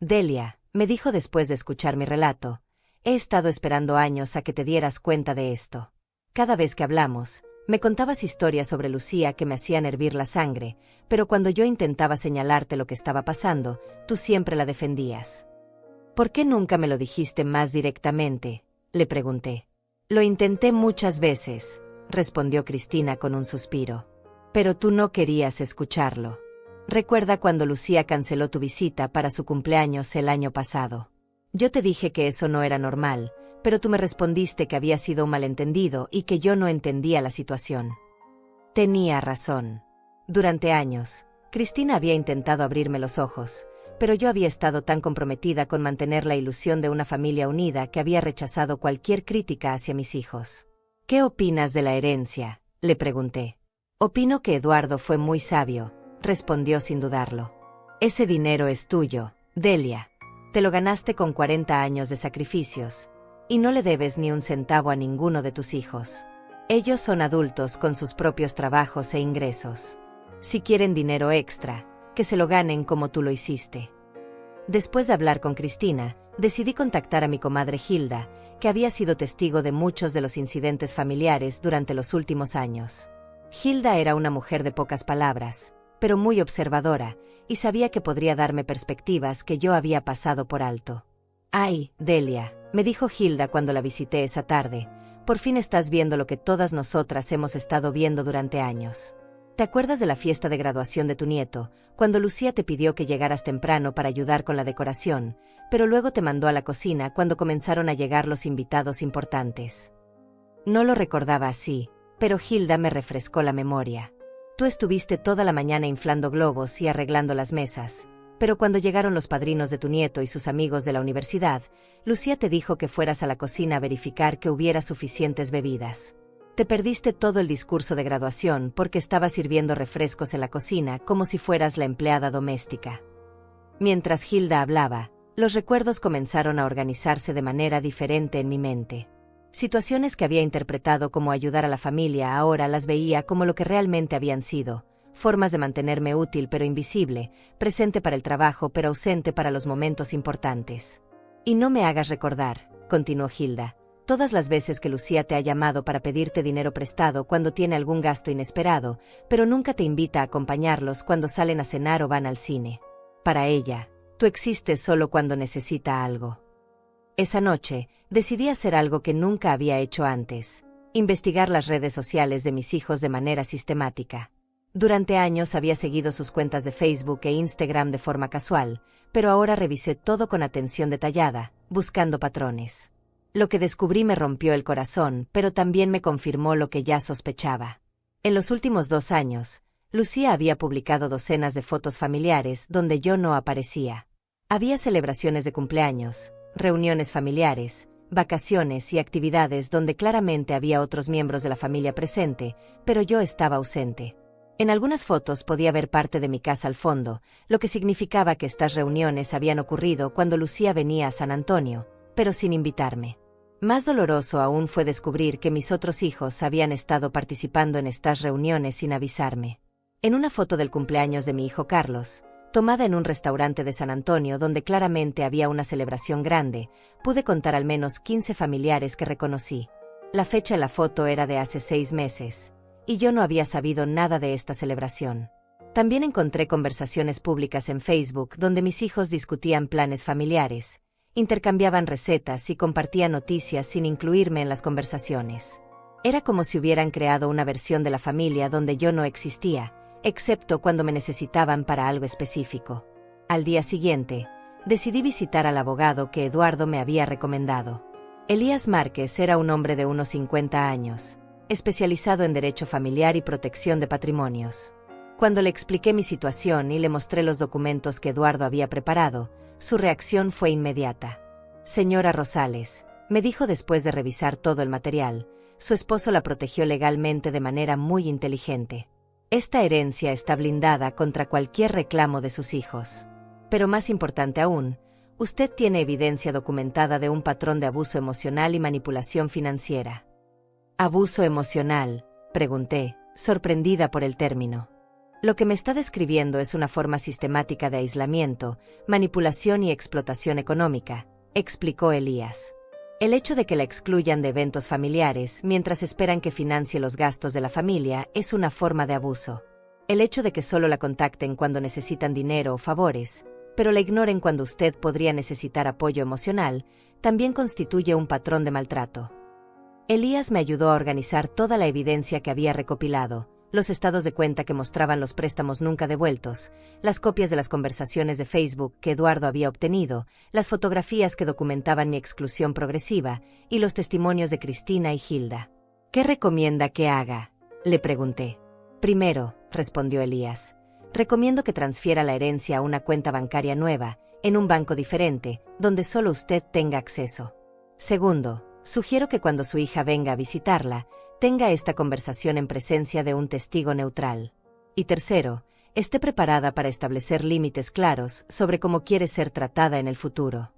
«Delia», me dijo después de escuchar mi relato, «he estado esperando años a que te dieras cuenta de esto. Cada vez que hablamos, me contabas historias sobre Lucía que me hacían hervir la sangre, pero cuando yo intentaba señalarte lo que estaba pasando, tú siempre la defendías». «¿Por qué nunca me lo dijiste más directamente?», le pregunté. «Lo intenté muchas veces», respondió Cristina con un suspiro. «Pero tú no querías escucharlo. Recuerda cuando Lucía canceló tu visita para su cumpleaños el año pasado. Yo te dije que eso no era normal, pero tú me respondiste que había sido un malentendido y que yo no entendía la situación». Tenía razón. Durante años, Cristina había intentado abrirme los ojos, pero yo había estado tan comprometida con mantener la ilusión de una familia unida que había rechazado cualquier crítica hacia mis hijos. «¿Qué opinas de la herencia?», le pregunté. «Opino que Eduardo fue muy sabio», respondió sin dudarlo. «Ese dinero es tuyo, Delia. Te lo ganaste con 40 años de sacrificios, y no le debes ni un centavo a ninguno de tus hijos. Ellos son adultos con sus propios trabajos e ingresos. Si quieren dinero extra, que se lo ganen como tú lo hiciste». Después de hablar con Cristina, decidí contactar a mi comadre Hilda, que había sido testigo de muchos de los incidentes familiares durante los últimos años. Hilda era una mujer de pocas palabras, pero muy observadora, y sabía que podría darme perspectivas que yo había pasado por alto. «Ay, Delia», me dijo Hilda cuando la visité esa tarde, «por fin estás viendo lo que todas nosotras hemos estado viendo durante años. ¿Te acuerdas de la fiesta de graduación de tu nieto, cuando Lucía te pidió que llegaras temprano para ayudar con la decoración, pero luego te mandó a la cocina cuando comenzaron a llegar los invitados importantes? No lo recordaba así, pero Hilda me refrescó la memoria. Tú estuviste toda la mañana inflando globos y arreglando las mesas, pero cuando llegaron los padrinos de tu nieto y sus amigos de la universidad, Lucía te dijo que fueras a la cocina a verificar que hubiera suficientes bebidas. Te perdiste todo el discurso de graduación porque estabas sirviendo refrescos en la cocina como si fueras la empleada doméstica. Mientras Hilda hablaba, los recuerdos comenzaron a organizarse de manera diferente en mi mente. Situaciones que había interpretado como ayudar a la familia ahora las veía como lo que realmente habían sido, formas de mantenerme útil pero invisible, presente para el trabajo pero ausente para los momentos importantes. Y no me hagas recordar, continuó Hilda, todas las veces que Lucía te ha llamado para pedirte dinero prestado cuando tiene algún gasto inesperado, pero nunca te invita a acompañarlos cuando salen a cenar o van al cine. Para ella, tú existes solo cuando necesita algo. Esa noche, decidí hacer algo que nunca había hecho antes: investigar las redes sociales de mis hijos de manera sistemática. Durante años había seguido sus cuentas de Facebook e Instagram de forma casual, pero ahora revisé todo con atención detallada, buscando patrones. Lo que descubrí me rompió el corazón, pero también me confirmó lo que ya sospechaba. En los últimos 2 años, Lucía había publicado docenas de fotos familiares donde yo no aparecía. Había celebraciones de cumpleaños, reuniones familiares, vacaciones y actividades donde claramente había otros miembros de la familia presente, pero yo estaba ausente. En algunas fotos podía ver parte de mi casa al fondo, lo que significaba que estas reuniones habían ocurrido cuando Lucía venía a San Antonio, pero sin invitarme. Más doloroso aún fue descubrir que mis otros hijos habían estado participando en estas reuniones sin avisarme. En una foto del cumpleaños de mi hijo Carlos, tomada en un restaurante de San Antonio donde claramente había una celebración grande, pude contar al menos 15 familiares que reconocí. La fecha en la foto era de hace 6 meses, y yo no había sabido nada de esta celebración. También encontré conversaciones públicas en Facebook donde mis hijos discutían planes familiares, intercambiaban recetas y compartían noticias sin incluirme en las conversaciones. Era como si hubieran creado una versión de la familia donde yo no existía, excepto cuando me necesitaban para algo específico. Al día siguiente, decidí visitar al abogado que Eduardo me había recomendado. Elías Márquez era un hombre de unos 50 años, especializado en derecho familiar y protección de patrimonios. Cuando le expliqué mi situación y le mostré los documentos que Eduardo había preparado, su reacción fue inmediata. Señora Rosales, me dijo después de revisar todo el material, su esposo la protegió legalmente de manera muy inteligente. Esta herencia está blindada contra cualquier reclamo de sus hijos. Pero más importante aún, usted tiene evidencia documentada de un patrón de abuso emocional y manipulación financiera. ¿Abuso emocional?, pregunté, sorprendida por el término. Lo que me está describiendo es una forma sistemática de aislamiento, manipulación y explotación económica, explicó Elías. El hecho de que la excluyan de eventos familiares mientras esperan que financie los gastos de la familia es una forma de abuso. El hecho de que solo la contacten cuando necesitan dinero o favores, pero la ignoren cuando usted podría necesitar apoyo emocional, también constituye un patrón de maltrato. Elías me ayudó a organizar toda la evidencia que había recopilado: los estados de cuenta que mostraban los préstamos nunca devueltos, las copias de las conversaciones de Facebook que Eduardo había obtenido, las fotografías que documentaban mi exclusión progresiva, y los testimonios de Cristina y Hilda. ¿Qué recomienda que haga?, le pregunté. Primero, respondió Elías, recomiendo que transfiera la herencia a una cuenta bancaria nueva, en un banco diferente, donde solo usted tenga acceso. Segundo, sugiero que cuando su hija venga a visitarla, tenga esta conversación en presencia de un testigo neutral. Y tercero, esté preparada para establecer límites claros sobre cómo quiere ser tratada en el futuro.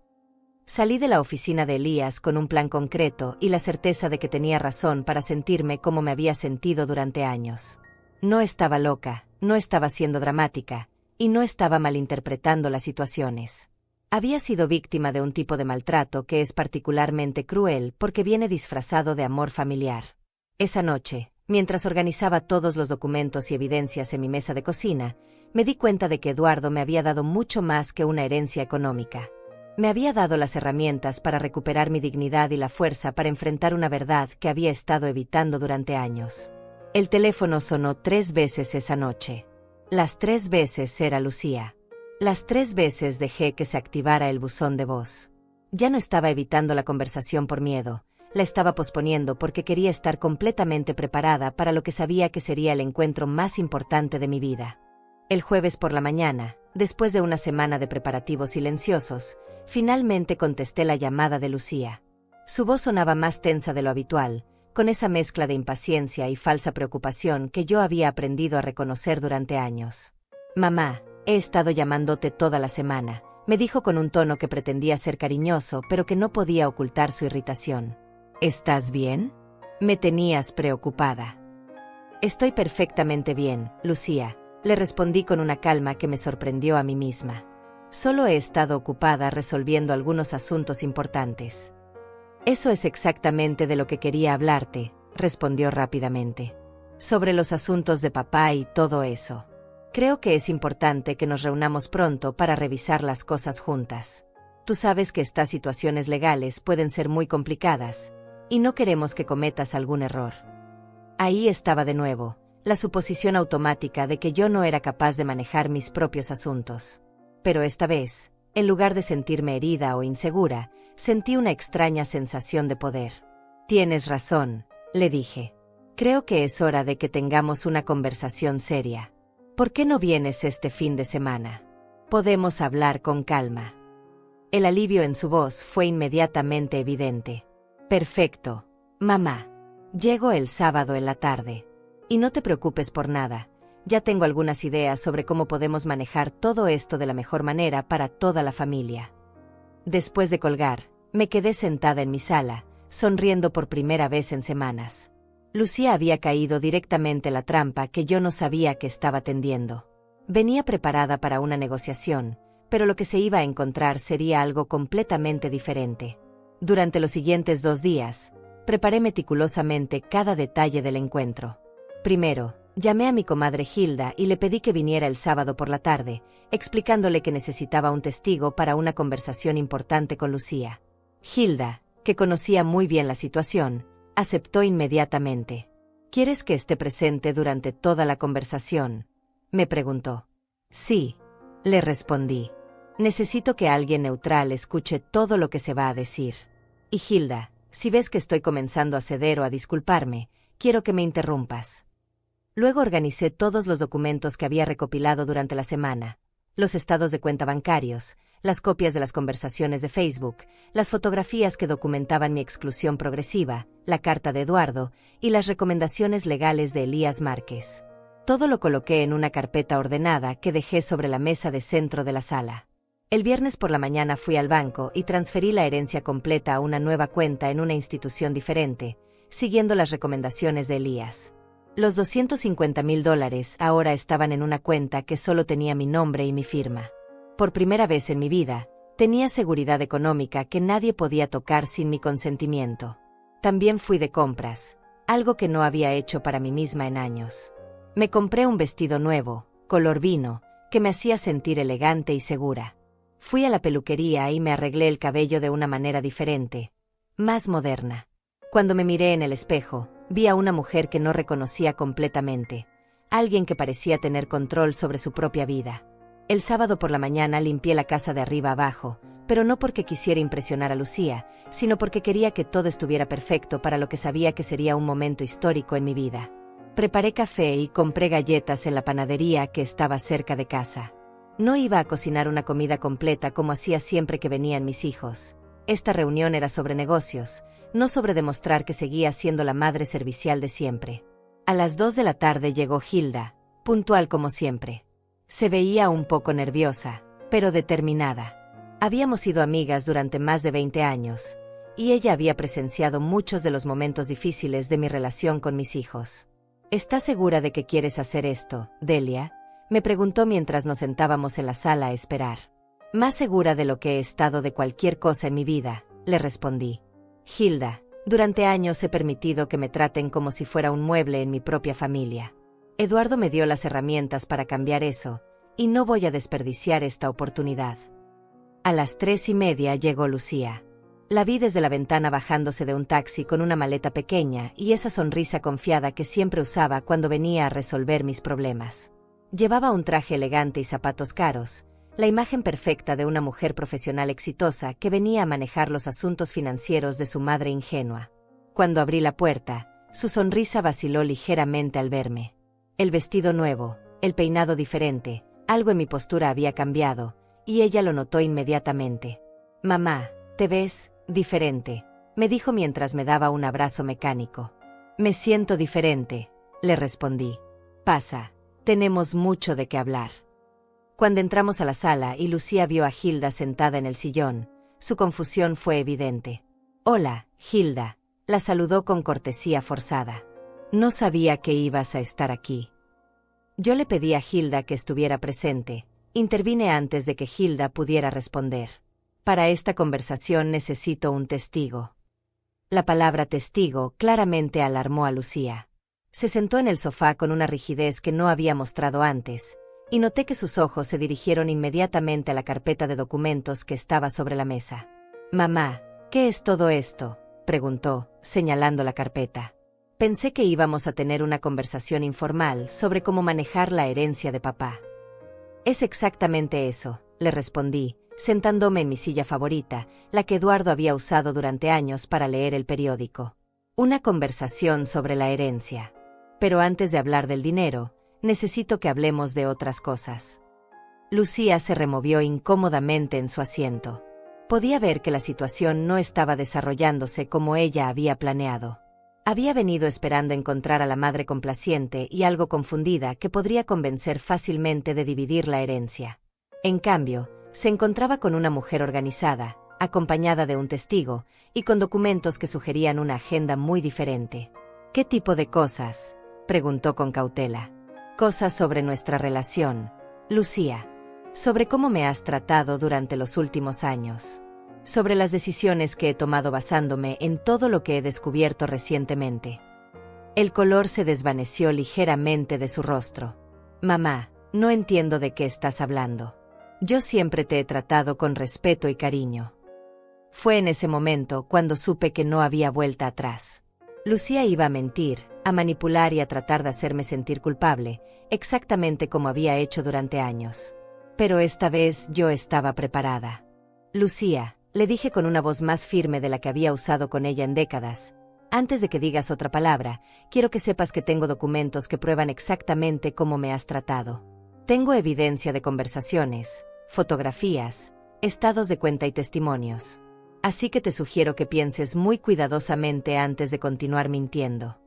Salí de la oficina de Elías con un plan concreto y la certeza de que tenía razón para sentirme como me había sentido durante años. No estaba loca, no estaba siendo dramática, y no estaba malinterpretando las situaciones. Había sido víctima de un tipo de maltrato que es particularmente cruel porque viene disfrazado de amor familiar. Esa noche, mientras organizaba todos los documentos y evidencias en mi mesa de cocina, me di cuenta de que Eduardo me había dado mucho más que una herencia económica. Me había dado las herramientas para recuperar mi dignidad y la fuerza para enfrentar una verdad que había estado evitando durante años. El teléfono sonó 3 veces esa noche. Las 3 veces era Lucía. Las 3 veces dejé que se activara el buzón de voz. Ya no estaba evitando la conversación por miedo, la estaba posponiendo porque quería estar completamente preparada para lo que sabía que sería el encuentro más importante de mi vida. El jueves por la mañana, después de una semana de preparativos silenciosos, finalmente contesté la llamada de Lucía. Su voz sonaba más tensa de lo habitual, con esa mezcla de impaciencia y falsa preocupación que yo había aprendido a reconocer durante años. «Mamá, he estado llamándote toda la semana», me dijo con un tono que pretendía ser cariñoso pero que no podía ocultar su irritación. «¿Estás bien?» Me tenías preocupada. «Estoy perfectamente bien, Lucía», le respondí con una calma que me sorprendió a mí misma. «Solo he estado ocupada resolviendo algunos asuntos importantes». «Eso es exactamente de lo que quería hablarte», respondió rápidamente. «Sobre los asuntos de papá y todo eso. Creo que es importante que nos reunamos pronto para revisar las cosas juntas. Tú sabes que estas situaciones legales pueden ser muy complicadas, y no queremos que cometas algún error». Ahí estaba de nuevo, la suposición automática de que yo no era capaz de manejar mis propios asuntos. Pero esta vez, en lugar de sentirme herida o insegura, sentí una extraña sensación de poder. «Tienes razón», le dije. «Creo que es hora de que tengamos una conversación seria. ¿Por qué no vienes este fin de semana? Podemos hablar con calma». El alivio en su voz fue inmediatamente evidente. «Perfecto, mamá. Llego el sábado en la tarde. Y no te preocupes por nada. Ya tengo algunas ideas sobre cómo podemos manejar todo esto de la mejor manera para toda la familia». Después de colgar, me quedé sentada en mi sala, sonriendo por primera vez en semanas. Lucía había caído directamente en la trampa que yo no sabía que estaba tendiendo. Venía preparada para una negociación, pero lo que se iba a encontrar sería algo completamente diferente. Durante los siguientes 2 días, preparé meticulosamente cada detalle del encuentro. Primero, llamé a mi comadre Hilda y le pedí que viniera el sábado por la tarde, explicándole que necesitaba un testigo para una conversación importante con Lucía. Hilda, que conocía muy bien la situación, aceptó inmediatamente. «¿Quieres que esté presente durante toda la conversación?», me preguntó. «Sí», le respondí. «Necesito que alguien neutral escuche todo lo que se va a decir. Y Hilda, si ves que estoy comenzando a ceder o a disculparme, quiero que me interrumpas». Luego organicé todos los documentos que había recopilado durante la semana, los estados de cuenta bancarios, las copias de las conversaciones de Facebook, las fotografías que documentaban mi exclusión progresiva, la carta de Eduardo y las recomendaciones legales de Elías Márquez. Todo lo coloqué en una carpeta ordenada que dejé sobre la mesa de centro de la sala. El viernes por la mañana fui al banco y transferí la herencia completa a una nueva cuenta en una institución diferente, siguiendo las recomendaciones de Elías. Los $250,000 ahora estaban en una cuenta que solo tenía mi nombre y mi firma. Por primera vez en mi vida, tenía seguridad económica que nadie podía tocar sin mi consentimiento. También fui de compras, algo que no había hecho para mí misma en años. Me compré un vestido nuevo, color vino, que me hacía sentir elegante y segura. Fui a la peluquería y me arreglé el cabello de una manera diferente, más moderna. Cuando me miré en el espejo, vi a una mujer que no reconocía completamente, alguien que parecía tener control sobre su propia vida. El sábado por la mañana limpié la casa de arriba abajo, pero no porque quisiera impresionar a Lucía, sino porque quería que todo estuviera perfecto para lo que sabía que sería un momento histórico en mi vida. Preparé café y compré galletas en la panadería que estaba cerca de casa. No iba a cocinar una comida completa como hacía siempre que venían mis hijos. Esta reunión era sobre negocios, no sobre demostrar que seguía siendo la madre servicial de siempre. A las 2 de la tarde llegó Hilda, puntual como siempre. Se veía un poco nerviosa, pero determinada. Habíamos sido amigas durante más de 20 años, y ella había presenciado muchos de los momentos difíciles de mi relación con mis hijos. ¿Estás segura de que quieres hacer esto, Delia?, me preguntó mientras nos sentábamos en la sala a esperar. Más segura de lo que he estado de cualquier cosa en mi vida, le respondí. Hilda, durante años he permitido que me traten como si fuera un mueble en mi propia familia. Eduardo me dio las herramientas para cambiar eso, y no voy a desperdiciar esta oportunidad. A las 3:30 llegó Lucía. La vi desde la ventana bajándose de un taxi con una maleta pequeña y esa sonrisa confiada que siempre usaba cuando venía a resolver mis problemas. Llevaba un traje elegante y zapatos caros, la imagen perfecta de una mujer profesional exitosa que venía a manejar los asuntos financieros de su madre ingenua. Cuando abrí la puerta, su sonrisa vaciló ligeramente al verme. El vestido nuevo, el peinado diferente, algo en mi postura había cambiado, y ella lo notó inmediatamente. «Mamá, te ves diferente», me dijo mientras me daba un abrazo mecánico. «Me siento diferente», le respondí. «Pasa, tenemos mucho de qué hablar». Cuando entramos a la sala y Lucía vio a Hilda sentada en el sillón, su confusión fue evidente. «Hola, Hilda», la saludó con cortesía forzada. «No sabía que ibas a estar aquí». Yo le pedí a Hilda que estuviera presente. Intervine antes de que Hilda pudiera responder. «Para esta conversación necesito un testigo». La palabra testigo claramente alarmó a Lucía. Se sentó en el sofá con una rigidez que no había mostrado antes, y noté que sus ojos se dirigieron inmediatamente a la carpeta de documentos que estaba sobre la mesa. «Mamá, ¿qué es todo esto?», preguntó, señalando la carpeta. Pensé que íbamos a tener una conversación informal sobre cómo manejar la herencia de papá. «Es exactamente eso», le respondí, sentándome en mi silla favorita, la que Eduardo había usado durante años para leer el periódico. «Una conversación sobre la herencia. Pero antes de hablar del dinero, necesito que hablemos de otras cosas». Lucía se removió incómodamente en su asiento. Podía ver que la situación no estaba desarrollándose como ella había planeado. Había venido esperando encontrar a la madre complaciente y algo confundida que podría convencer fácilmente de dividir la herencia. En cambio, se encontraba con una mujer organizada, acompañada de un testigo, y con documentos que sugerían una agenda muy diferente. «¿Qué tipo de cosas?», preguntó con cautela. «Cosas sobre nuestra relación, Lucía. Sobre cómo me has tratado durante los últimos años. Sobre las decisiones que he tomado basándome en todo lo que he descubierto recientemente». El color se desvaneció ligeramente de su rostro. «Mamá, no entiendo de qué estás hablando. Yo siempre te he tratado con respeto y cariño». Fue en ese momento cuando supe que no había vuelta atrás. Lucía iba a mentir, a manipular y a tratar de hacerme sentir culpable, exactamente como había hecho durante años. Pero esta vez yo estaba preparada. «Lucía», le dije con una voz más firme de la que había usado con ella en décadas, «antes de que digas otra palabra, quiero que sepas que tengo documentos que prueban exactamente cómo me has tratado. Tengo evidencia de conversaciones, fotografías, estados de cuenta y testimonios. Así que te sugiero que pienses muy cuidadosamente antes de continuar mintiendo».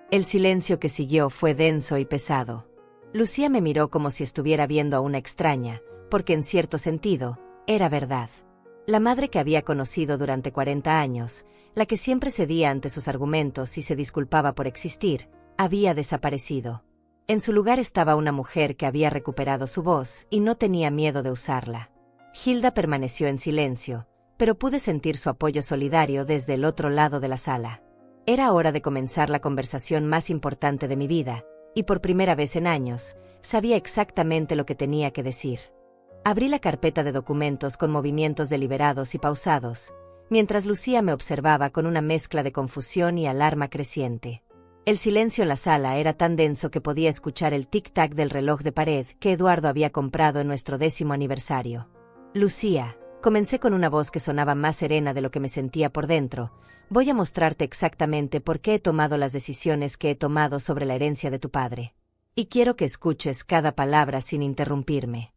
El silencio que siguió fue denso y pesado. Lucía me miró como si estuviera viendo a una extraña, porque en cierto sentido, era verdad. La madre que había conocido durante 40 años, la que siempre cedía ante sus argumentos y se disculpaba por existir, había desaparecido. En su lugar estaba una mujer que había recuperado su voz y no tenía miedo de usarla. Hilda permaneció en silencio, pero pude sentir su apoyo solidario desde el otro lado de la sala. Era hora de comenzar la conversación más importante de mi vida, y por primera vez en años, sabía exactamente lo que tenía que decir. Abrí la carpeta de documentos con movimientos deliberados y pausados, mientras Lucía me observaba con una mezcla de confusión y alarma creciente. El silencio en la sala era tan denso que podía escuchar el tic-tac del reloj de pared que Eduardo había comprado en nuestro 10º aniversario. «Lucía», comencé con una voz que sonaba más serena de lo que me sentía por dentro, «voy a mostrarte exactamente por qué he tomado las decisiones que he tomado sobre la herencia de tu padre. Y quiero que escuches cada palabra sin interrumpirme».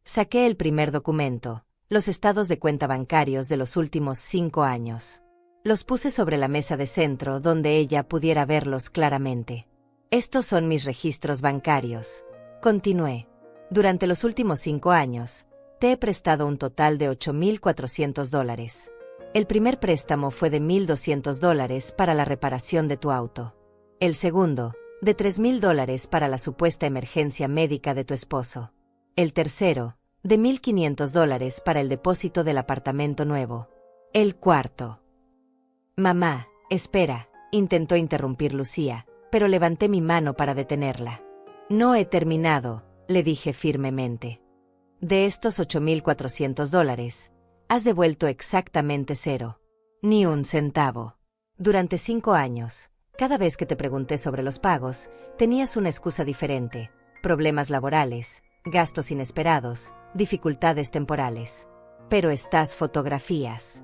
Saqué el primer documento, los estados de cuenta bancarios de los últimos 5 años. Los puse sobre la mesa de centro donde ella pudiera verlos claramente. «Estos son mis registros bancarios», continué. «Durante los últimos 5 años, te he prestado un total de $8,400. El primer préstamo fue de $1,200 para la reparación de tu auto. El segundo, de $3,000 para la supuesta emergencia médica de tu esposo. El tercero, de $1,500 para el depósito del apartamento nuevo. El cuarto». «Mamá, espera», intentó interrumpir Lucía, pero levanté mi mano para detenerla. «No he terminado», le dije firmemente. «De estos $8,400, Has devuelto exactamente cero. Ni un centavo. Durante 5 años, cada vez que te pregunté sobre los pagos, tenías una excusa diferente: problemas laborales, gastos inesperados, dificultades temporales. Pero estas fotografías.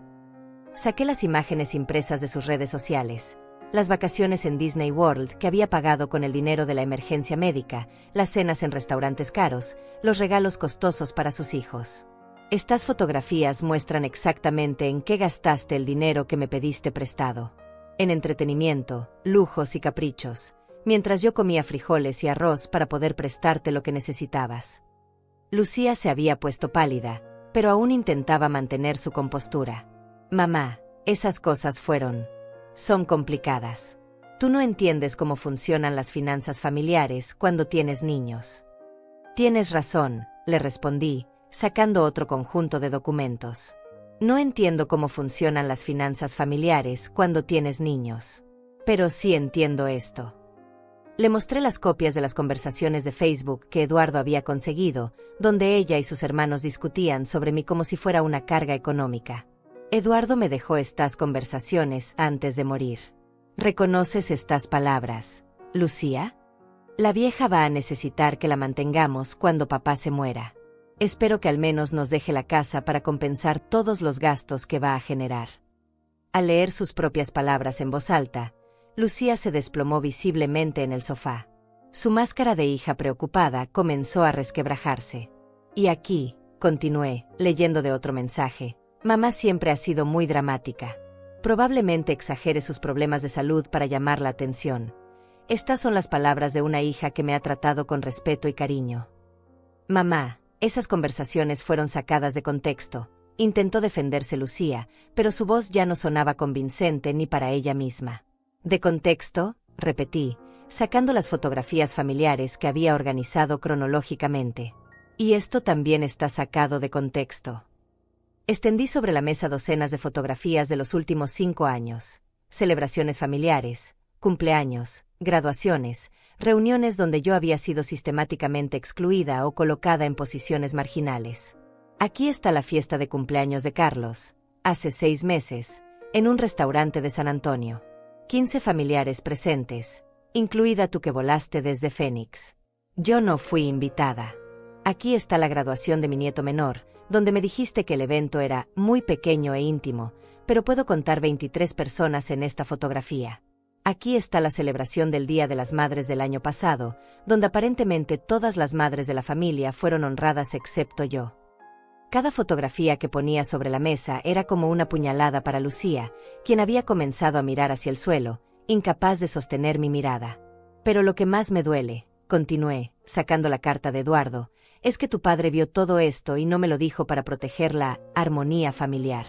Saqué las imágenes impresas de sus redes sociales, las vacaciones en Disney World que había pagado con el dinero de la emergencia médica, las cenas en restaurantes caros, los regalos costosos para sus hijos. Estas fotografías muestran exactamente en qué gastaste el dinero que me pediste prestado. En entretenimiento, lujos y caprichos, mientras yo comía frijoles y arroz para poder prestarte lo que necesitabas. Lucía se había puesto pálida, pero aún intentaba mantener su compostura. Mamá, esas cosas son complicadas. Tú no entiendes cómo funcionan las finanzas familiares cuando tienes niños. Tienes razón, le respondí, sacando otro conjunto de documentos. No entiendo cómo funcionan las finanzas familiares cuando tienes niños. Pero sí entiendo esto. Le mostré las copias de las conversaciones de Facebook que Eduardo había conseguido, donde ella y sus hermanos discutían sobre mí como si fuera una carga económica. Eduardo me dejó estas conversaciones antes de morir. ¿Reconoces estas palabras, Lucía? La vieja va a necesitar que la mantengamos cuando papá se muera. Espero que al menos nos deje la casa para compensar todos los gastos que va a generar. Al leer sus propias palabras en voz alta, Lucía se desplomó visiblemente en el sofá. Su máscara de hija preocupada comenzó a resquebrajarse. Y aquí, continué, leyendo de otro mensaje, mamá siempre ha sido muy dramática. Probablemente exagere sus problemas de salud para llamar la atención. Estas son las palabras de una hija que me ha tratado con respeto y cariño. Mamá, esas conversaciones fueron sacadas de contexto. Intentó defenderse Lucía, pero su voz ya no sonaba convincente ni para ella misma. ¿De contexto?, repetí, sacando las fotografías familiares que había organizado cronológicamente. Y esto también está sacado de contexto. Extendí sobre la mesa docenas de fotografías de los últimos 5 años. Celebraciones familiares, cumpleaños, graduaciones, reuniones donde yo había sido sistemáticamente excluida o colocada en posiciones marginales. Aquí está la fiesta de cumpleaños de Carlos, hace 6 meses, en un restaurante de San Antonio. 15 familiares presentes, incluida tú que volaste desde Phoenix. Yo no fui invitada. Aquí está la graduación de mi nieto menor, donde me dijiste que el evento era muy pequeño e íntimo, pero puedo contar 23 personas en esta fotografía. Aquí está la celebración del Día de las Madres del año pasado, donde aparentemente todas las madres de la familia fueron honradas excepto yo. Cada fotografía que ponía sobre la mesa era como una puñalada para Lucía, quien había comenzado a mirar hacia el suelo, incapaz de sostener mi mirada. Pero lo que más me duele, continué, sacando la carta de Eduardo, es que tu padre vio todo esto y no me lo dijo para proteger la armonía familiar.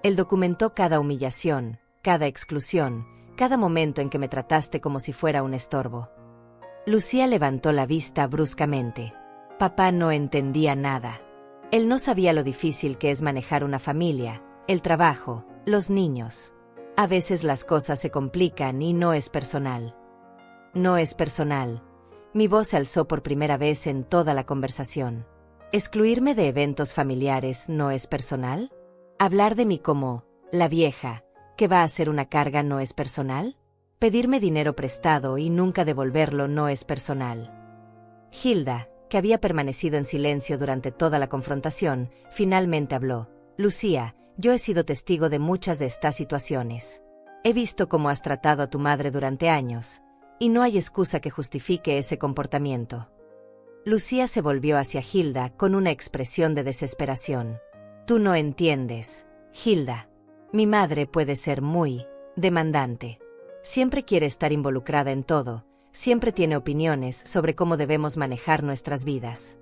Él documentó cada humillación, cada exclusión, cada momento en que me trataste como si fuera un estorbo. Lucía levantó la vista bruscamente. Papá no entendía nada. Él no sabía lo difícil que es manejar una familia, el trabajo, los niños. A veces las cosas se complican y no es personal. No es personal. Mi voz se alzó por primera vez en toda la conversación. ¿Excluirme de eventos familiares no es personal? ¿Hablar de mí como la vieja, que va a ser una carga no es personal? ¿Pedirme dinero prestado y nunca devolverlo no es personal? Hilda, que había permanecido en silencio durante toda la confrontación, finalmente habló. Lucía, yo he sido testigo de muchas de estas situaciones. He visto cómo has tratado a tu madre durante años, y no hay excusa que justifique ese comportamiento. Lucía se volvió hacia Hilda con una expresión de desesperación. Tú no entiendes, Hilda. Mi madre puede ser muy demandante. Siempre quiere estar involucrada en todo. Siempre tiene opiniones sobre cómo debemos manejar nuestras vidas.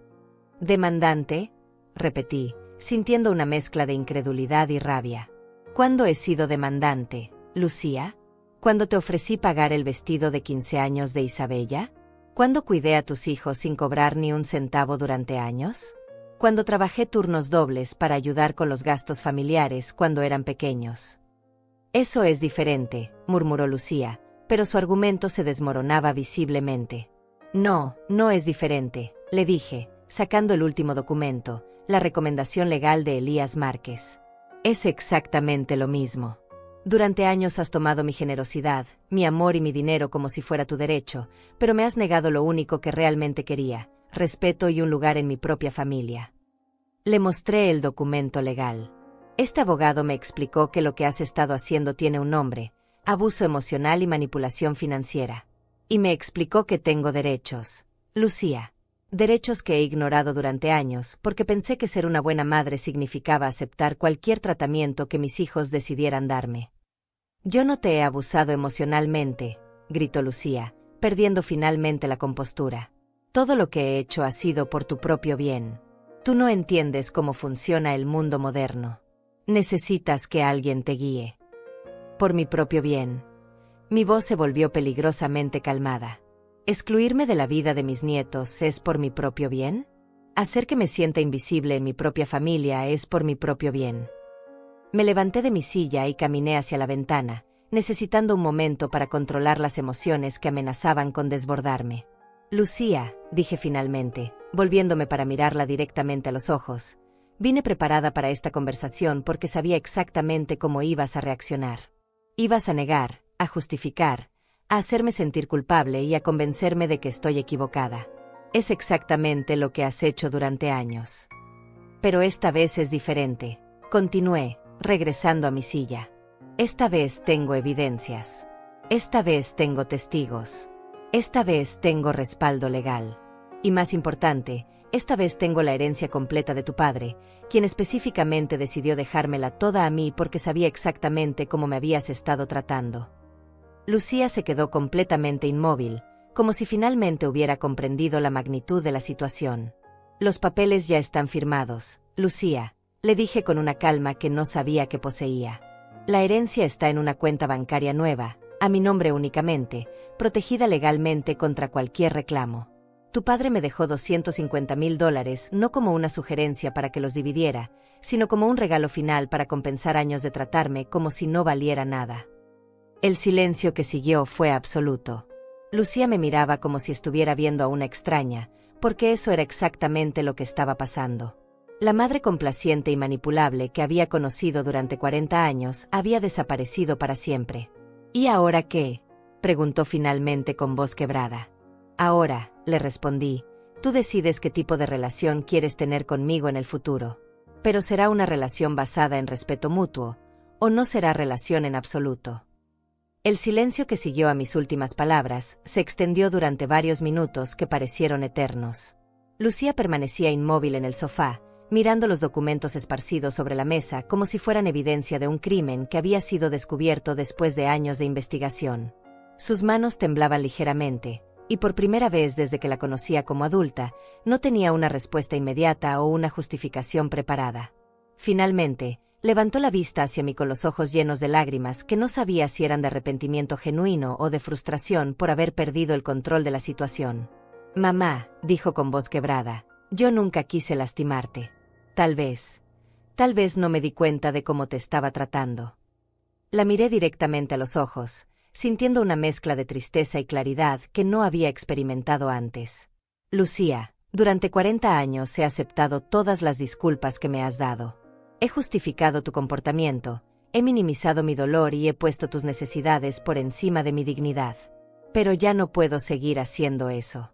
¿Demandante?, repetí, sintiendo una mezcla de incredulidad y rabia. ¿Cuándo he sido demandante, Lucía? ¿Cuándo te ofrecí pagar el vestido de 15 años de Isabella? ¿Cuándo cuidé a tus hijos sin cobrar ni un centavo durante años? ¿Cuándo trabajé turnos dobles para ayudar con los gastos familiares cuando eran pequeños? Eso es diferente, murmuró Lucía, pero su argumento se desmoronaba visiblemente. No, no es diferente, le dije, sacando el último documento, La recomendación legal de Elías Márquez. Es exactamente lo mismo. Durante años has tomado mi generosidad, mi amor y mi dinero como si fuera tu derecho, pero me has negado lo único que realmente quería, respeto y un lugar en mi propia familia. Le mostré el documento legal. Este abogado me explicó que lo que has estado haciendo tiene un nombre: abuso emocional y manipulación financiera. Y me explicó que tengo derechos, Lucía. Derechos que he ignorado durante años, porque pensé que ser una buena madre significaba aceptar cualquier tratamiento que mis hijos decidieran darme. Yo no te he abusado emocionalmente, gritó Lucía, perdiendo finalmente la compostura. Todo lo que he hecho ha sido por tu propio bien. Tú no entiendes cómo funciona el mundo moderno. Necesitas que alguien te guíe. Por mi propio bien. Mi voz se volvió peligrosamente calmada. ¿Excluirme de la vida de mis nietos es por mi propio bien? ¿Hacer que me sienta invisible en mi propia familia es por mi propio bien? Me levanté de mi silla y caminé hacia la ventana, necesitando un momento para controlar las emociones que amenazaban con desbordarme. Lucía, dije finalmente, volviéndome para mirarla directamente a los ojos. Vine preparada para esta conversación porque sabía exactamente cómo ibas a reaccionar. Ibas a negar, a justificar, a hacerme sentir culpable y a convencerme de que estoy equivocada. Es exactamente lo que has hecho durante años. Pero esta vez es diferente, continué, regresando a mi silla. Esta vez tengo evidencias. Esta vez tengo testigos. Esta vez tengo respaldo legal. Y más importante, esta vez tengo la herencia completa de tu padre, quien específicamente decidió dejármela toda a mí porque sabía exactamente cómo me habías estado tratando. Lucía se quedó completamente inmóvil, como si finalmente hubiera comprendido la magnitud de la situación. Los papeles ya están firmados, Lucía, le dije con una calma que no sabía que poseía. La herencia está en una cuenta bancaria nueva, a mi nombre únicamente, protegida legalmente contra cualquier reclamo. Tu padre me dejó $250,000 no como una sugerencia para que los dividiera, sino como un regalo final para compensar años de tratarme como si no valiera nada. El silencio que siguió fue absoluto. Lucía me miraba como si estuviera viendo a una extraña, porque eso era exactamente lo que estaba pasando. La madre complaciente y manipulable que había conocido durante 40 años había desaparecido para siempre. ¿Y ahora qué?, preguntó finalmente con voz quebrada. Ahora, le respondí, tú decides qué tipo de relación quieres tener conmigo en el futuro. Pero será una relación basada en respeto mutuo, o no será relación en absoluto. El silencio que siguió a mis últimas palabras se extendió durante varios minutos que parecieron eternos. Lucía permanecía inmóvil en el sofá, mirando los documentos esparcidos sobre la mesa como si fueran evidencia de un crimen que había sido descubierto después de años de investigación. Sus manos temblaban ligeramente, y por primera vez desde que la conocía como adulta, no tenía una respuesta inmediata o una justificación preparada. Finalmente, levantó la vista hacia mí con los ojos llenos de lágrimas que no sabía si eran de arrepentimiento genuino o de frustración por haber perdido el control de la situación. Mamá, dijo con voz quebrada, yo nunca quise lastimarte. Tal vez no me di cuenta de cómo te estaba tratando. La miré directamente a los ojos, sintiendo una mezcla de tristeza y claridad que no había experimentado antes. Lucía, durante 40 años he aceptado todas las disculpas que me has dado. He justificado tu comportamiento, he minimizado mi dolor y he puesto tus necesidades por encima de mi dignidad. Pero ya no puedo seguir haciendo eso.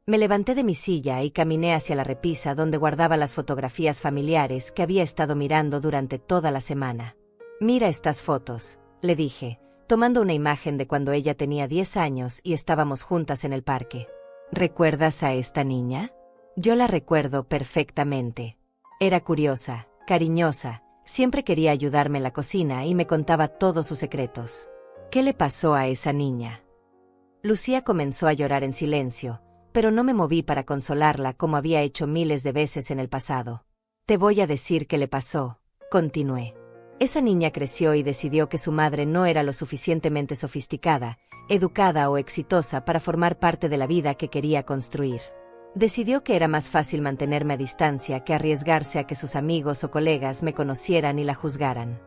Me levanté de mi silla y caminé hacia la repisa donde guardaba las fotografías familiares que había estado mirando durante toda la semana. Mira estas fotos, le dije, tomando una imagen de cuando ella tenía 10 años y estábamos juntas en el parque. ¿Recuerdas a esta niña? Yo la recuerdo perfectamente. Era curiosa, cariñosa, siempre quería ayudarme en la cocina y me contaba todos sus secretos. ¿Qué le pasó a esa niña? Lucía comenzó a llorar en silencio, pero no me moví para consolarla como había hecho miles de veces en el pasado. Te voy a decir qué le pasó, continué. Esa niña creció y decidió que su madre no era lo suficientemente sofisticada, educada o exitosa para formar parte de la vida que quería construir. Decidió que era más fácil mantenerme a distancia que arriesgarse a que sus amigos o colegas me conocieran y la juzgaran.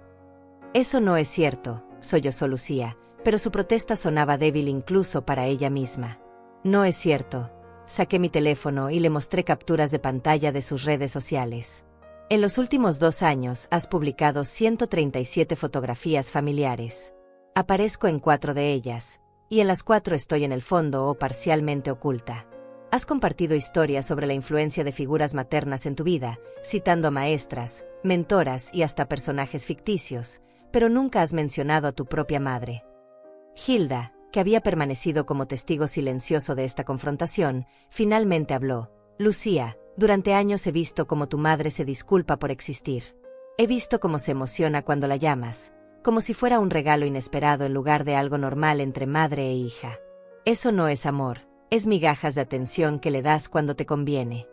Eso no es cierto, sollozó Lucía, pero su protesta sonaba débil incluso para ella misma. No es cierto. saqué mi teléfono y le mostré capturas de pantalla de sus redes sociales. En los últimos 2 años has publicado 137 fotografías familiares. Aparezco en 4 de ellas, y en las 4 estoy en el fondo o parcialmente oculta. Has compartido historias sobre la influencia de figuras maternas en tu vida, citando a maestras, mentoras y hasta personajes ficticios, pero nunca has mencionado a tu propia madre. Hilda, que había permanecido como testigo silencioso de esta confrontación, finalmente habló. Lucía, durante años he visto cómo tu madre se disculpa por existir. He visto cómo se emociona cuando la llamas, como si fuera un regalo inesperado en lugar de algo normal entre madre e hija. Eso no es amor, es migajas de atención que le das cuando te conviene.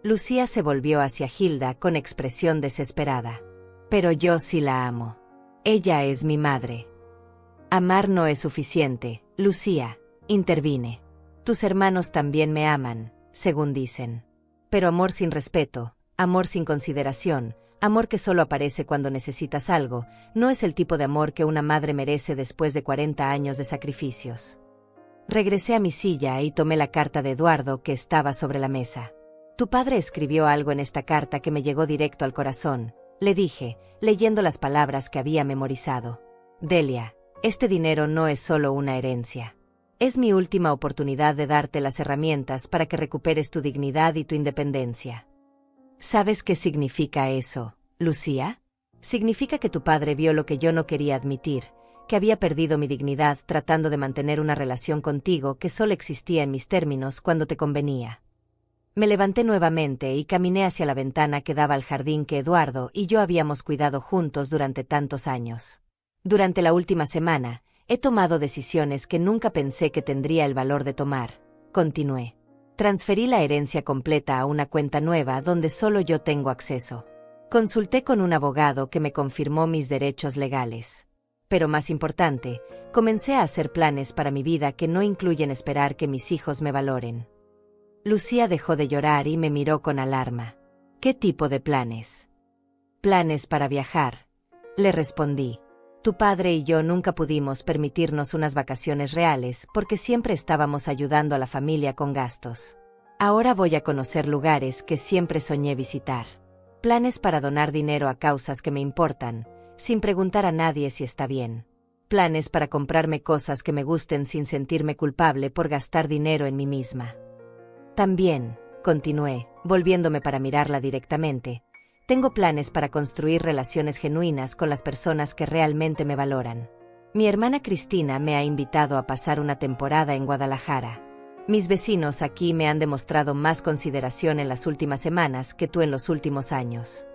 Lucía se volvió hacia Hilda con expresión desesperada. Pero yo sí la amo. Ella es mi madre. Amar no es suficiente, Lucía, intervine. Tus hermanos también me aman, según dicen. Pero amor sin respeto, amor sin consideración, amor que solo aparece cuando necesitas algo, no es el tipo de amor que una madre merece después de 40 años de sacrificios. Regresé a mi silla y tomé la carta de Eduardo que estaba sobre la mesa. Tu padre escribió algo en esta carta que me llegó directo al corazón, le dije, leyendo las palabras que había memorizado. Delia, este dinero no es solo una herencia. Es mi última oportunidad de darte las herramientas para que recuperes tu dignidad y tu independencia. ¿Sabes qué significa eso, Lucía? Significa que tu padre vio lo que yo no quería admitir, que había perdido mi dignidad tratando de mantener una relación contigo que solo existía en mis términos cuando te convenía. Me levanté nuevamente y caminé hacia la ventana que daba al jardín que Eduardo y yo habíamos cuidado juntos durante tantos años. Durante la última semana, he tomado decisiones que nunca pensé que tendría el valor de tomar, continué. Transferí la herencia completa a una cuenta nueva donde solo yo tengo acceso. Consulté con un abogado que me confirmó mis derechos legales. Pero más importante, comencé a hacer planes para mi vida que no incluyen esperar que mis hijos me valoren. Lucía dejó de llorar y me miró con alarma. ¿Qué tipo de planes? Planes para viajar, le respondí. Tu padre y yo nunca pudimos permitirnos unas vacaciones reales porque siempre estábamos ayudando a la familia con gastos. Ahora voy a conocer lugares que siempre soñé visitar. Planes para donar dinero a causas que me importan, sin preguntar a nadie si está bien. Planes para comprarme cosas que me gusten sin sentirme culpable por gastar dinero en mí misma. También, continué, volviéndome para mirarla directamente, tengo planes para construir relaciones genuinas con las personas que realmente me valoran. Mi hermana Cristina me ha invitado a pasar una temporada en Guadalajara. Mis vecinos aquí me han demostrado más consideración en las últimas semanas que tú en los últimos años.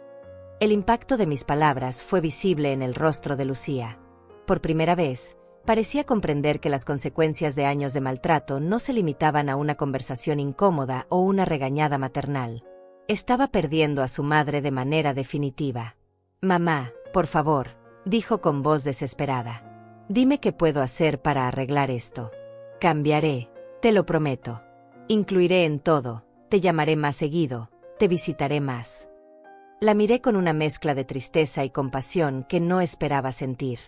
El impacto de mis palabras fue visible en el rostro de Lucía. Por primera vez, parecía comprender que las consecuencias de años de maltrato no se limitaban a una conversación incómoda o una regañada maternal. Estaba perdiendo a su madre de manera definitiva. Mamá, por favor, dijo con voz desesperada. Dime qué puedo hacer para arreglar esto. Cambiaré, te lo prometo. Incluiré en todo, te llamaré más seguido, te visitaré más. La miré con una mezcla de tristeza y compasión que no esperaba sentir.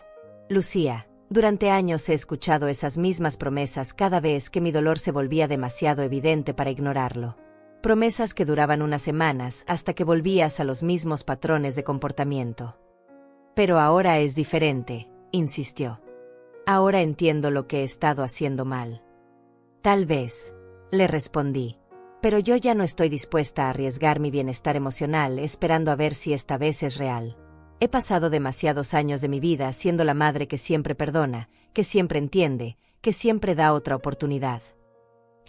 Lucía, durante años he escuchado esas mismas promesas cada vez que mi dolor se volvía demasiado evidente para ignorarlo. Promesas que duraban unas semanas hasta que volvías a los mismos patrones de comportamiento. Pero ahora es diferente, insistió. Ahora entiendo lo que he estado haciendo mal. Tal vez, le respondí. Pero yo ya no estoy dispuesta a arriesgar mi bienestar emocional esperando a ver si esta vez es real. He pasado demasiados años de mi vida siendo la madre que siempre perdona, que siempre entiende, que siempre da otra oportunidad.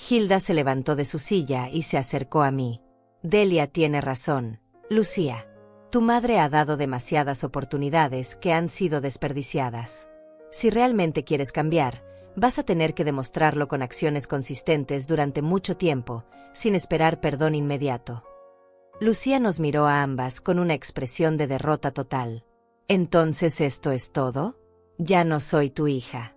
Hilda se levantó de su silla y se acercó a mí. Delia tiene razón, Lucía. Tu madre ha dado demasiadas oportunidades que han sido desperdiciadas. Si realmente quieres cambiar, vas a tener que demostrarlo con acciones consistentes durante mucho tiempo, sin esperar perdón inmediato. Lucía nos miró a ambas con una expresión de derrota total. ¿Entonces esto es todo? Ya no soy tu hija.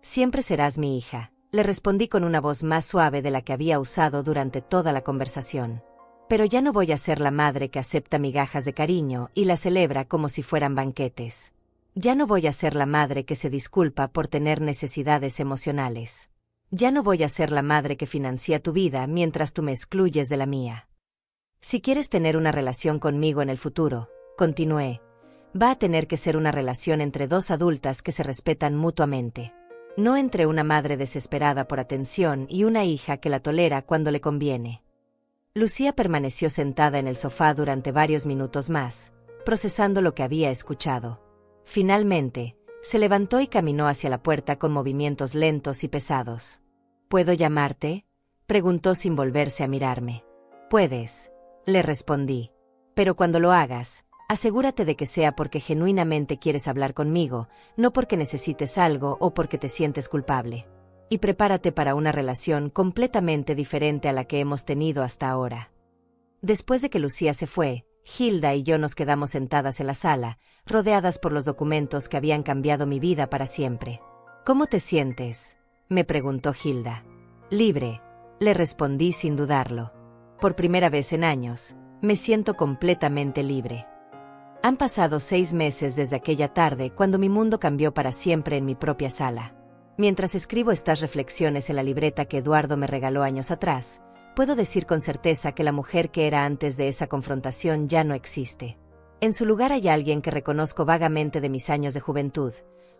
Siempre serás mi hija, le respondí con una voz más suave de la que había usado durante toda la conversación. Pero ya no voy a ser la madre que acepta migajas de cariño y las celebra como si fueran banquetes. Ya no voy a ser la madre que se disculpa por tener necesidades emocionales. Ya no voy a ser la madre que financia tu vida mientras tú me excluyes de la mía. Si quieres tener una relación conmigo en el futuro, continué, va a tener que ser una relación entre dos adultas que se respetan mutuamente. No entre una madre desesperada por atención y una hija que la tolera cuando le conviene. Lucía permaneció sentada en el sofá durante varios minutos más, procesando lo que había escuchado. Finalmente, se levantó y caminó hacia la puerta con movimientos lentos y pesados. ¿Puedo llamarte?, preguntó sin volverse a mirarme. Puedes, le respondí. Pero cuando lo hagas, asegúrate de que sea porque genuinamente quieres hablar conmigo, no porque necesites algo o porque te sientes culpable. Y prepárate para una relación completamente diferente a la que hemos tenido hasta ahora. Después de que Lucía se fue, Hilda y yo nos quedamos sentadas en la sala, rodeadas por los documentos que habían cambiado mi vida para siempre. ¿Cómo te sientes?, me preguntó Hilda. Libre, le respondí sin dudarlo. Por primera vez en años, me siento completamente libre. Han pasado 6 meses desde aquella tarde cuando mi mundo cambió para siempre en mi propia sala. Mientras escribo estas reflexiones en la libreta que Eduardo me regaló años atrás, puedo decir con certeza que la mujer que era antes de esa confrontación ya no existe. En su lugar hay alguien que reconozco vagamente de mis años de juventud,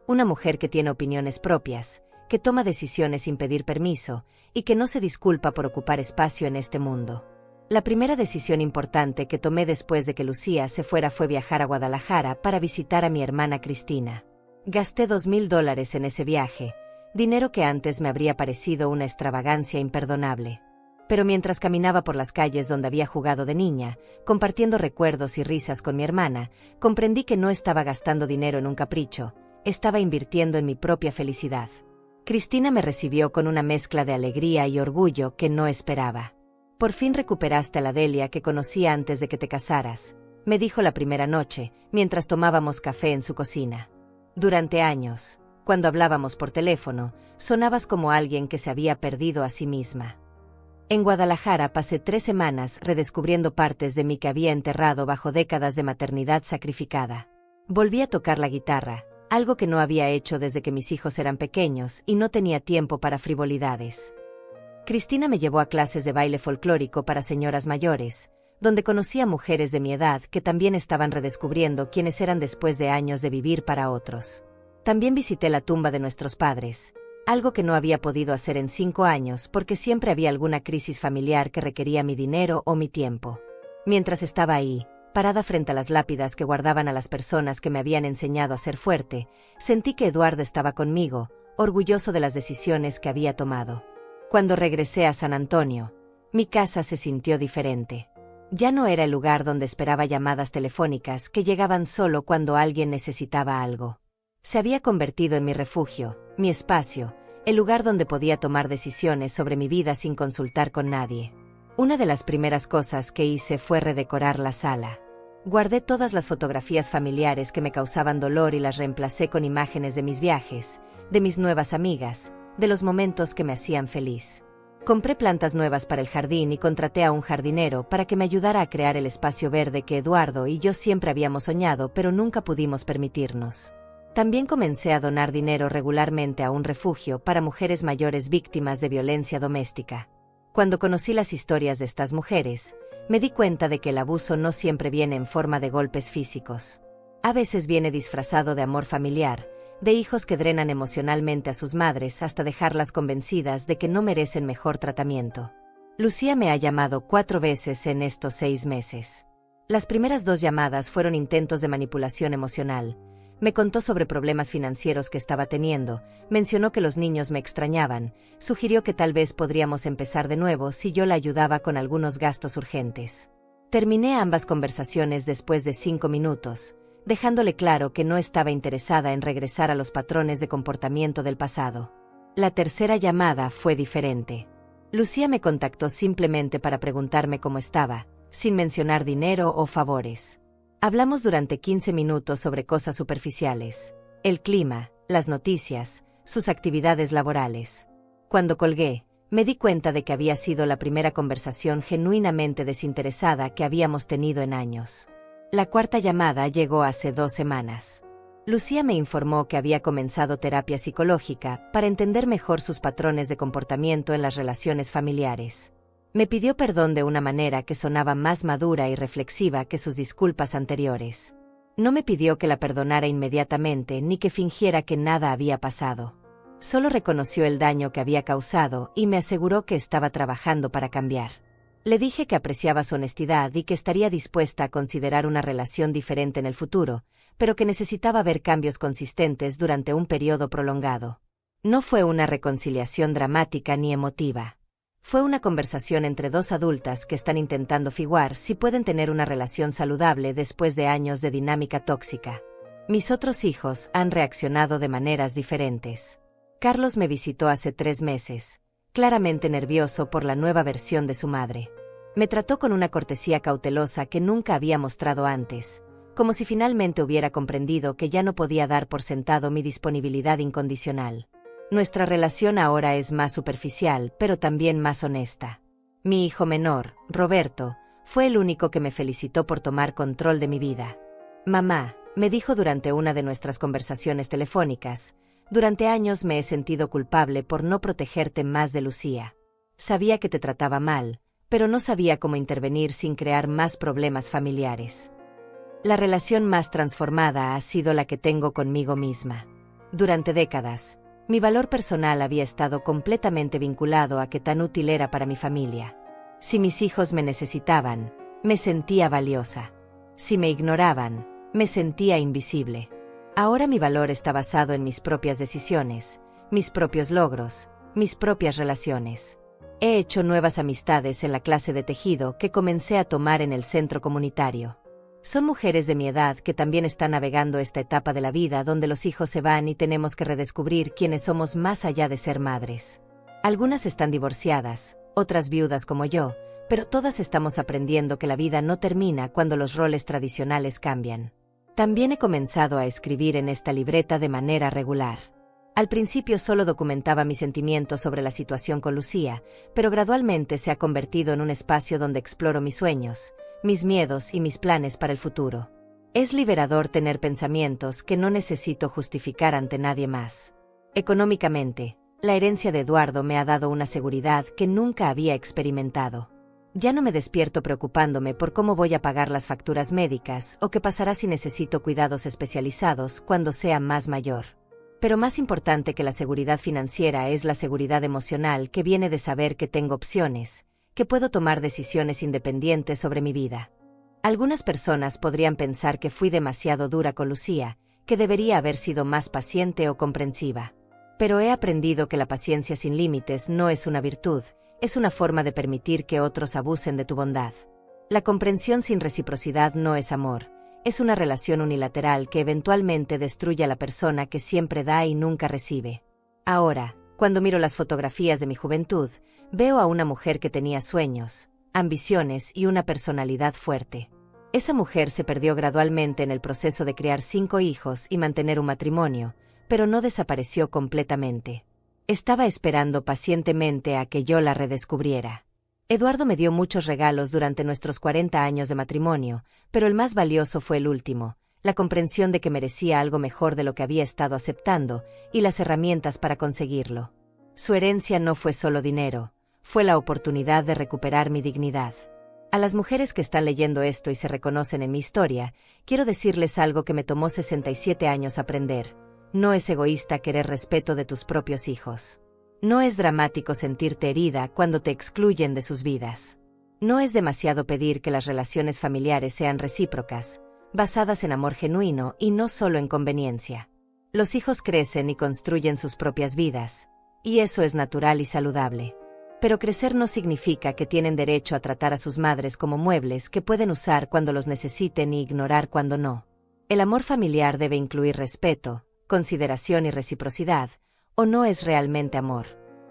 una mujer que tiene opiniones propias, que toma decisiones sin pedir permiso, y que no se disculpa por ocupar espacio en este mundo. La primera decisión importante que tomé después de que Lucía se fuera fue viajar a Guadalajara para visitar a mi hermana Cristina. Gasté $2,000 en ese viaje, dinero que antes me habría parecido una extravagancia imperdonable. Pero mientras caminaba por las calles donde había jugado de niña, compartiendo recuerdos y risas con mi hermana, comprendí que no estaba gastando dinero en un capricho, estaba invirtiendo en mi propia felicidad. Cristina me recibió con una mezcla de alegría y orgullo que no esperaba. «Por fin recuperaste a la Delia que conocía antes de que te casaras», me dijo la primera noche, mientras tomábamos café en su cocina. Durante años, cuando hablábamos por teléfono, sonabas como alguien que se había perdido a sí misma. En Guadalajara pasé 3 semanas redescubriendo partes de mí que había enterrado bajo décadas de maternidad sacrificada. Volví a tocar la guitarra, algo que no había hecho desde que mis hijos eran pequeños y no tenía tiempo para frivolidades. Cristina me llevó a clases de baile folclórico para señoras mayores, donde conocí a mujeres de mi edad que también estaban redescubriendo quiénes eran después de años de vivir para otros. También visité la tumba de nuestros padres, algo que no había podido hacer en 5 años porque siempre había alguna crisis familiar que requería mi dinero o mi tiempo. Mientras estaba ahí, parada frente a las lápidas que guardaban a las personas que me habían enseñado a ser fuerte, sentí que Eduardo estaba conmigo, orgulloso de las decisiones que había tomado. Cuando regresé a San Antonio, mi casa se sintió diferente. Ya no era el lugar donde esperaba llamadas telefónicas que llegaban solo cuando alguien necesitaba algo. Se había convertido en mi refugio, mi espacio, el lugar donde podía tomar decisiones sobre mi vida sin consultar con nadie. Una de las primeras cosas que hice fue redecorar la sala. Guardé todas las fotografías familiares que me causaban dolor y las reemplacé con imágenes de mis viajes, de mis nuevas amigas, de los momentos que me hacían feliz. Compré plantas nuevas para el jardín y contraté a un jardinero para que me ayudara a crear el espacio verde que Eduardo y yo siempre habíamos soñado pero nunca pudimos permitirnos. También comencé a donar dinero regularmente a un refugio para mujeres mayores víctimas de violencia doméstica. Cuando conocí las historias de estas mujeres, me di cuenta de que el abuso no siempre viene en forma de golpes físicos. A veces viene disfrazado de amor familiar, de hijos que drenan emocionalmente a sus madres hasta dejarlas convencidas de que no merecen mejor tratamiento. Lucía me ha llamado 4 veces en estos 6 meses. Las primeras 2 llamadas fueron intentos de manipulación emocional. Me contó sobre problemas financieros que estaba teniendo, mencionó que los niños me extrañaban, sugirió que tal vez podríamos empezar de nuevo si yo la ayudaba con algunos gastos urgentes. Terminé ambas conversaciones después de 5 minutos, dejándole claro que no estaba interesada en regresar a los patrones de comportamiento del pasado. La tercera llamada fue diferente. Lucía me contactó simplemente para preguntarme cómo estaba, sin mencionar dinero o favores. Hablamos durante 15 minutos sobre cosas superficiales, el clima, las noticias, sus actividades laborales. Cuando colgué, me di cuenta de que había sido la primera conversación genuinamente desinteresada que habíamos tenido en años. La cuarta llamada llegó hace 2 semanas. Lucía me informó que había comenzado terapia psicológica para entender mejor sus patrones de comportamiento en las relaciones familiares. Me pidió perdón de una manera que sonaba más madura y reflexiva que sus disculpas anteriores. No me pidió que la perdonara inmediatamente ni que fingiera que nada había pasado. Solo reconoció el daño que había causado y me aseguró que estaba trabajando para cambiar. Le dije que apreciaba su honestidad y que estaría dispuesta a considerar una relación diferente en el futuro, pero que necesitaba ver cambios consistentes durante un periodo prolongado. No fue una reconciliación dramática ni emotiva. Fue una conversación entre dos adultas que están intentando figurar si pueden tener una relación saludable después de años de dinámica tóxica. Mis otros hijos han reaccionado de maneras diferentes. Carlos me visitó hace 3 meses, claramente nervioso por la nueva versión de su madre. Me trató con una cortesía cautelosa que nunca había mostrado antes, como si finalmente hubiera comprendido que ya no podía dar por sentado mi disponibilidad incondicional. Nuestra relación ahora es más superficial, pero también más honesta. Mi hijo menor, Roberto, fue el único que me felicitó por tomar control de mi vida. Mamá, me dijo durante una de nuestras conversaciones telefónicas, durante años me he sentido culpable por no protegerte más de Lucía. Sabía que te trataba mal, pero no sabía cómo intervenir sin crear más problemas familiares. La relación más transformada ha sido la que tengo conmigo misma. Durante décadas, mi valor personal había estado completamente vinculado a qué tan útil era para mi familia. Si mis hijos me necesitaban, me sentía valiosa. Si me ignoraban, me sentía invisible. Ahora mi valor está basado en mis propias decisiones, mis propios logros, mis propias relaciones. He hecho nuevas amistades en la clase de tejido que comencé a tomar en el centro comunitario. Son mujeres de mi edad que también están navegando esta etapa de la vida donde los hijos se van y tenemos que redescubrir quiénes somos más allá de ser madres. Algunas están divorciadas, otras viudas como yo, pero todas estamos aprendiendo que la vida no termina cuando los roles tradicionales cambian. También he comenzado a escribir en esta libreta de manera regular. Al principio solo documentaba mis sentimientos sobre la situación con Lucía, pero gradualmente se ha convertido en un espacio donde exploro mis sueños, mis miedos y mis planes para el futuro. Es liberador tener pensamientos que no necesito justificar ante nadie más. Económicamente, la herencia de Eduardo me ha dado una seguridad que nunca había experimentado. Ya no me despierto preocupándome por cómo voy a pagar las facturas médicas o qué pasará si necesito cuidados especializados cuando sea más mayor. Pero más importante que la seguridad financiera es la seguridad emocional que viene de saber que tengo opciones, que puedo tomar decisiones independientes sobre mi vida. Algunas personas podrían pensar que fui demasiado dura con Lucía, que debería haber sido más paciente o comprensiva. Pero he aprendido que la paciencia sin límites no es una virtud, es una forma de permitir que otros abusen de tu bondad. La comprensión sin reciprocidad no es amor, es una relación unilateral que eventualmente destruye a la persona que siempre da y nunca recibe. Ahora, cuando miro las fotografías de mi juventud, veo a una mujer que tenía sueños, ambiciones y una personalidad fuerte. Esa mujer se perdió gradualmente en el proceso de criar 5 hijos y mantener un matrimonio, pero no desapareció completamente. Estaba esperando pacientemente a que yo la redescubriera. Eduardo me dio muchos regalos durante nuestros 40 años de matrimonio, pero el más valioso fue el último, la comprensión de que merecía algo mejor de lo que había estado aceptando y las herramientas para conseguirlo. Su herencia no fue solo dinero, fue la oportunidad de recuperar mi dignidad. A las mujeres que están leyendo esto y se reconocen en mi historia, quiero decirles algo que me tomó 67 años aprender. No es egoísta querer respeto de tus propios hijos. No es dramático sentirte herida cuando te excluyen de sus vidas. No es demasiado pedir que las relaciones familiares sean recíprocas, basadas en amor genuino y no solo en conveniencia. Los hijos crecen y construyen sus propias vidas, y eso es natural y saludable. Pero crecer no significa que tienen derecho a tratar a sus madres como muebles que pueden usar cuando los necesiten y ignorar cuando no. El amor familiar debe incluir respeto, consideración y reciprocidad, o no es realmente amor.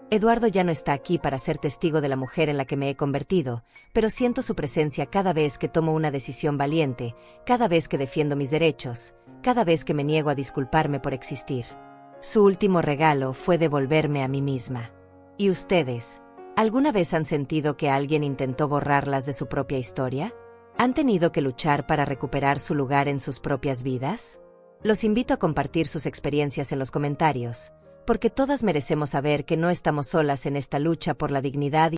Eduardo ya no está aquí para ser testigo de la mujer en la que me he convertido, pero siento su presencia cada vez que tomo una decisión valiente, cada vez que defiendo mis derechos, cada vez que me niego a disculparme por existir. Su último regalo fue devolverme a mí misma. ¿Y ustedes? ¿Alguna vez han sentido que alguien intentó borrarlas de su propia historia? ¿Han tenido que luchar para recuperar su lugar en sus propias vidas? Los invito a compartir sus experiencias en los comentarios, porque todas merecemos saber que no estamos solas en esta lucha por la dignidad